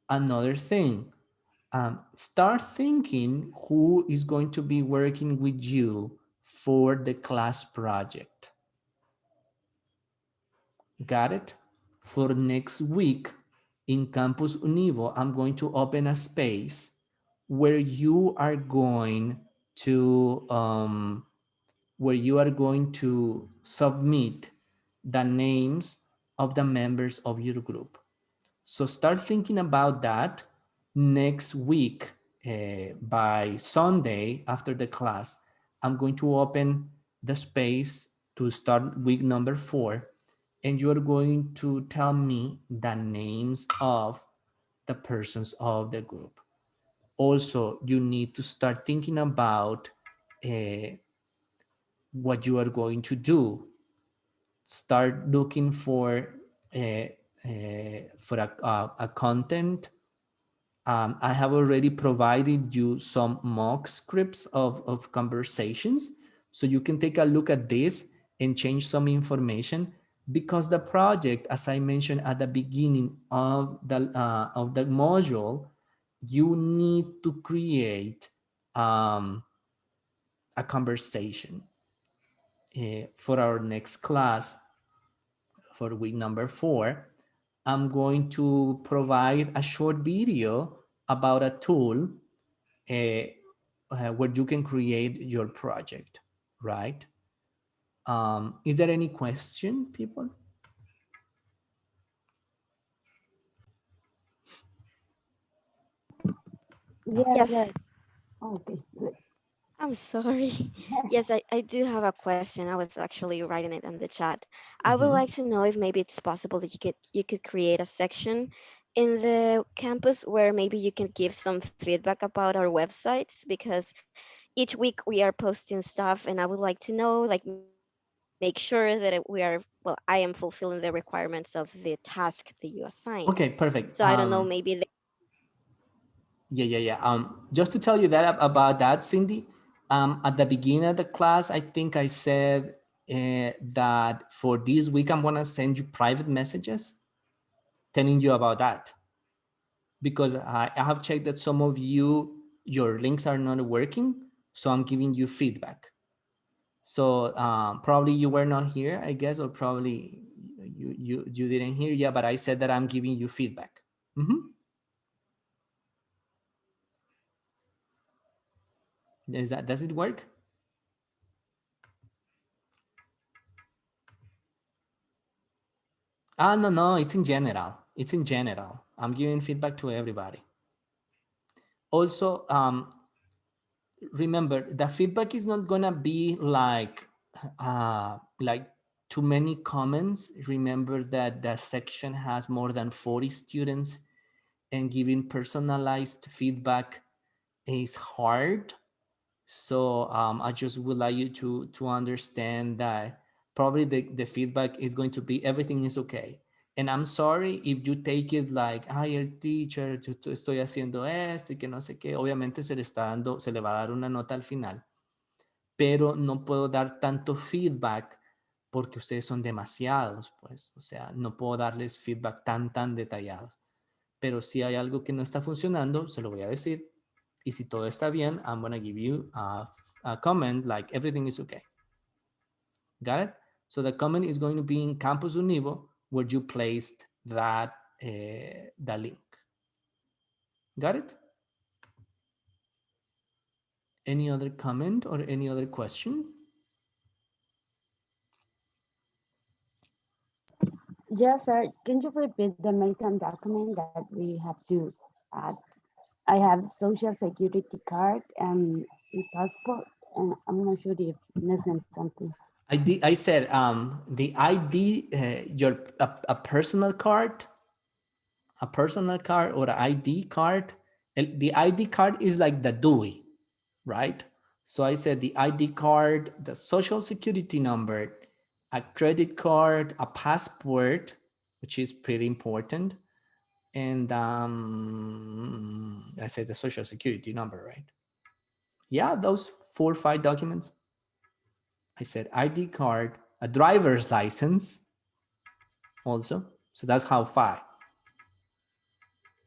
Another thing, start thinking who is going to be working with you for the class project. Got it? For next week in Campus Univo, I'm going to open a space where you are going to submit the names of the members of your group. So start thinking about that next week. By Sunday after the class, I'm going to open the space to start week number 4, and you're going to tell me the names of the persons of the group. Also, you need to start thinking about uh, what you are going to do. Start looking uh, a content. I have already provided you some mock scripts of conversations, so you can take a look at this and change some information, because the project, as I mentioned at the beginning of the module, you need to create a conversation for our next class for week number 4. I'm going to provide a short video about a tool where you can create your project, right? Is there any question, people? Yes. Yes, Okay. Good. I'm sorry. Yes, I do have a question. I was actually writing it on the chat. I would Mhm. like to know if maybe it's possible that you could create a section in the campus where maybe you can give some feedback about our websites, because each week we are posting stuff and I would like to know, like, make sure that I am fulfilling the requirements of the task that you assigned. Okay, So I don't perfect. know, maybe Yeah. Just to tell you that about that, Cindy, at the beginning of the class, I think I said that for this week, I'm gonna send you private messages telling you about that, because I have checked that some of your links are not working, so I'm giving you feedback. So probably you were not here, I guess, or probably you didn't hear. Yeah, but I said that I'm giving you feedback. Mhm. Does it work? Ah, no, no, it's in general. It's in general. I'm giving feedback to everybody. Also, remember the feedback is not gonna be like too many comments. Remember that the section has more than 40 students, and giving personalized feedback is hard. So I just would like you to understand that probably the feedback is going to be everything is okay. And I'm sorry if you take it like, ay, el teacher, yo estoy haciendo esto y que no sé qué. Obviamente se le va a dar una nota al final, pero no puedo dar tanto feedback porque ustedes son demasiados, pues. O sea, no puedo darles feedback tan detallados. Pero si hay algo que no está funcionando, se lo voy a decir. Y si todo está bien, I'm going to give you a comment like everything is okay. Got it? So the comment is going to be in Campus Univo where you placed the link. Got it? Any other comment or any other question? Yes, sir. Can you repeat the American document that we have to add? I have social security card and a passport, and I'm not sure if missing something. I said the ID, a personal card, or an ID card. The ID card is like the DUI, right? So I said the ID card, the social security number, a credit card, a passport, which is pretty important, and I said the social security number, right? Yeah, those 4 or 5 documents. I said ID card, a driver's license, also. So that's how 5.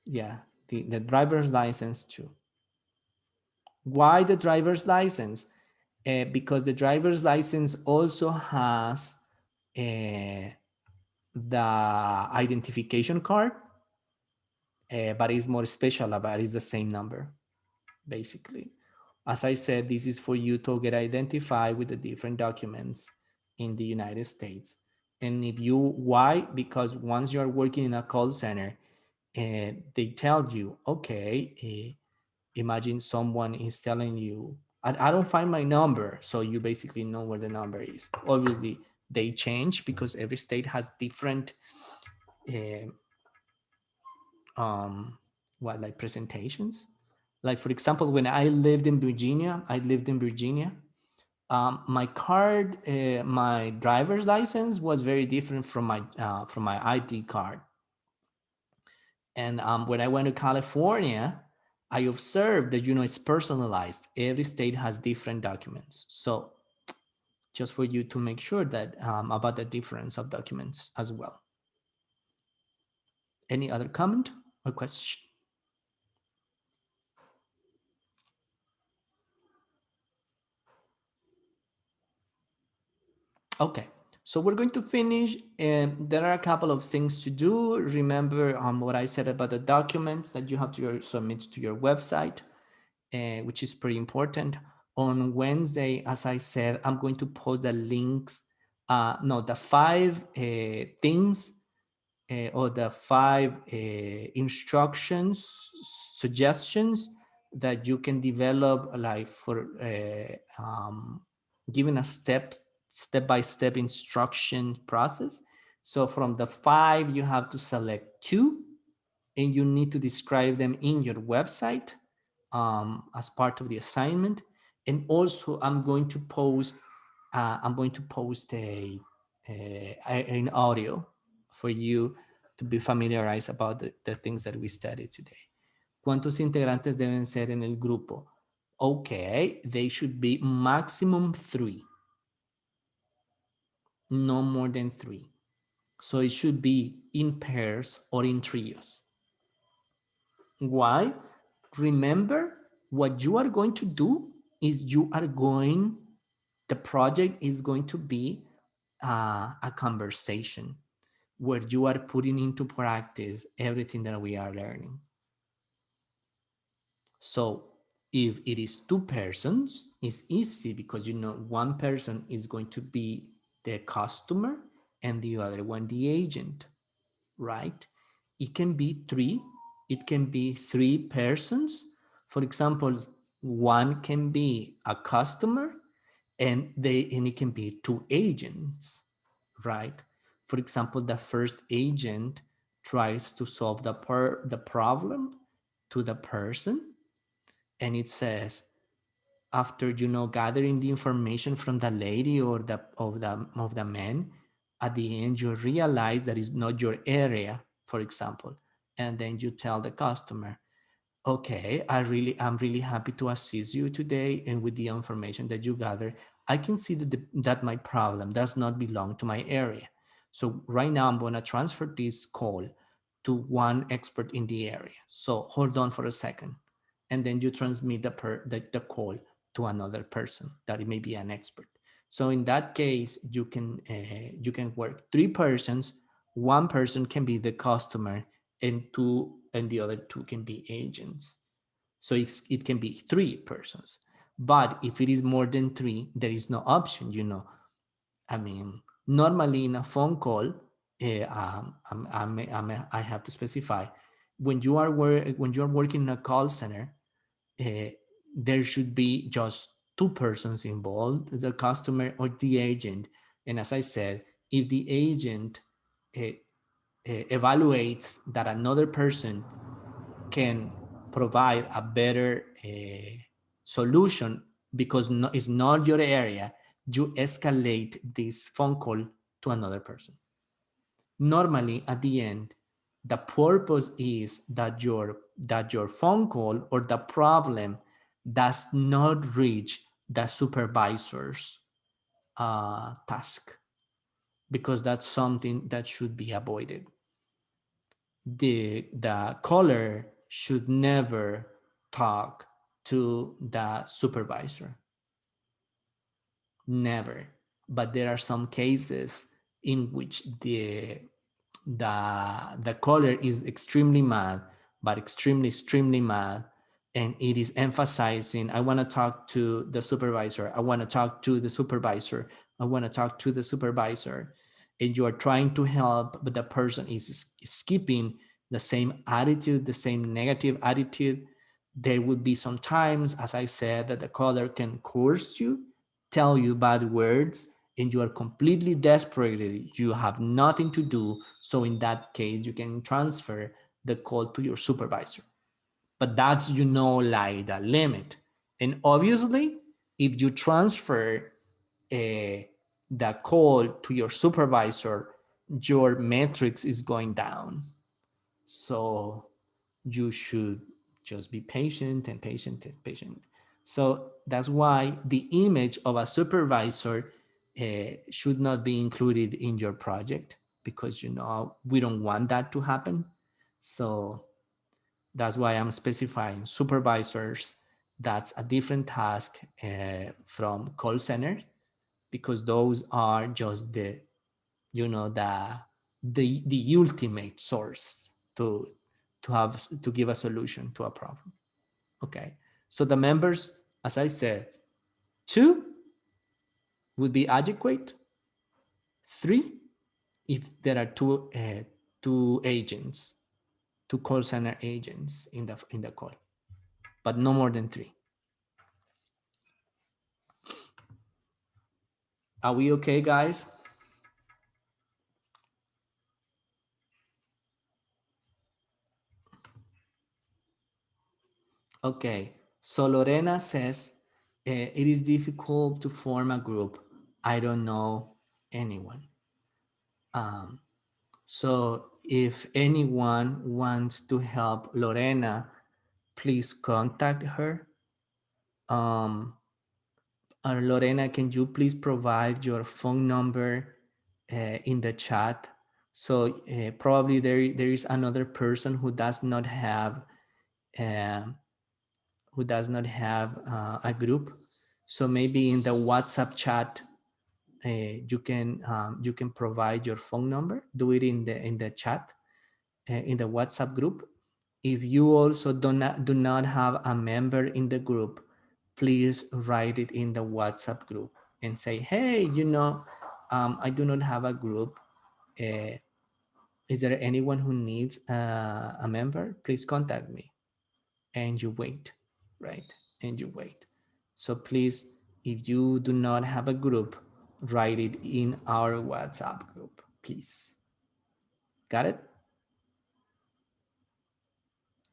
Yeah, the driver's license too. Why the driver's license? Because the driver's license also has the identification card, but it's more special about it's the same number, basically. As I said, this is for you to get identified with the different documents in the United States. And if you, why? Because once you're working in a call center, they tell you, okay, imagine someone is telling you, I don't find my number. So you basically know where the number is. Obviously, they change because every state has different uh, like presentations. Like, for example, when I lived in Virginia, my card, my driver's license was very different from my ID card. And when I went to California, I observed that, it's personalized. Every state has different documents. So just for you to make sure that about the difference of documents as well. Any other comment or question? Okay, so we're going to finish. There are a couple of things to do. Remember what I said about the documents that you have to submit to your website, which is pretty important. On Wednesday, as I said, I'm going to post the links, the 5 things or the 5 instructions, suggestions that you can develop, like for giving a step-by-step instruction process. So from the 5, you have to select 2, and you need to describe them in your website as part of the assignment. And also, I'm going to post an audio for you to be familiarized about the things that we studied today. ¿Cuántos integrantes deben ser en el grupo? Okay, they should be maximum 3, no more than 3. So it should be in pairs or in trios. Why? Remember, what you are going to do is the project is going to be a conversation where you are putting into practice everything that we are learning. So If it is two persons, it's easy because you know one person is going to be the customer and the other one the agent, right? It can be three, it can be three persons. For example, one can be a customer and it can be two agents, right? For example, the first agent tries to solve the problem to the person, and it says, after gathering the information from the lady or the man, at the end you realize that it's not your area, for example, and then you tell the customer, okay, I'm really happy to assist you today, and with the information that you gather, I can see that my problem does not belong to my area. So right now I'm going to transfer this call to one expert in the area. So hold on for a second. And then you transmit the call to another person that it may be an expert. So in that case, you can work three persons. One person can be the customer, and the other two can be agents. So it can be three persons. But if it is more than three, there is no option. I mean, normally in a phone call, I have to specify, when you are working in a call center, uh, there should be just two persons involved, the customer or the agent. And as I said, if the agent uh, evaluates that another person can provide a better solution because it's not your area, you escalate this phone call to another person. Normally, at the end, the purpose is that your phone call or the problem does not reach the supervisor's task, because that's something that should be avoided. The caller should never talk to the supervisor, never. But there are some cases in which the caller is extremely mad, but extremely mad, and it is emphasizing, I want to talk to the supervisor, I want to talk to the supervisor, I want to talk to the supervisor. And you are trying to help, but the person is skipping the same attitude, the same negative attitude. There would be some times, as I said, that the caller can curse you, tell you bad words, and you are completely desperate. You have nothing to do. So in that case, you can transfer the call to your supervisor. But that's, like the limit. And obviously, if you transfer the call to your supervisor, your metrics is going down. So you should just be patient and patient and patient. So that's why the image of a supervisor should not be included in your project, because we don't want that to happen. So that's why I'm specifying supervisors. That's a different task from call center, because those are just the ultimate source to give a solution to a problem. Okay, so the members, as I said, two would be adequate. Three, if there are two agents, two call center agents in the call, but no more than three. Are we okay, guys? Okay, so Lorena says, it is difficult to form a group. I don't know anyone. Um, so if anyone wants to help Lorena, please contact her. Lorena, can you please provide your phone number in the chat? So probably there is another person who does not have um, a group. So maybe in the WhatsApp chat, you can provide your phone number. Do it in the chat in the WhatsApp group, If you also do not have a member in the group, please write it in the WhatsApp group and say, hey, I do not have a group. Uh, is there anyone who needs a member? Please contact me. And you wait, right? And you wait. So please, if you do not have a group, write it in our WhatsApp group, please. Got it?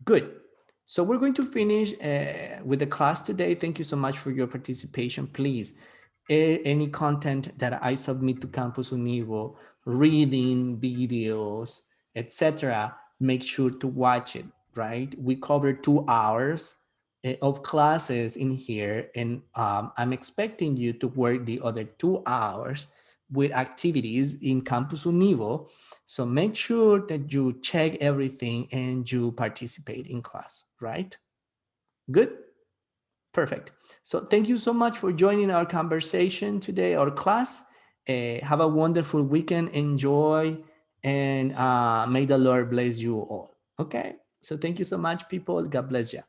Good. So we're going to finish with the class today. Thank you so much for your participation. Please, any content that I submit to Campus Univo, reading, videos, etc., make sure to watch it, right? We cover 2 hours of classes in here, and I'm expecting you to work the other 2 hours with activities in Campus Univo. So make sure that you check everything and you participate in class, right? Good? Perfect. So thank you so much for joining our conversation today, our class. Have a wonderful weekend. Enjoy, and may the Lord bless you all. Okay? So thank you so much, people. God bless you.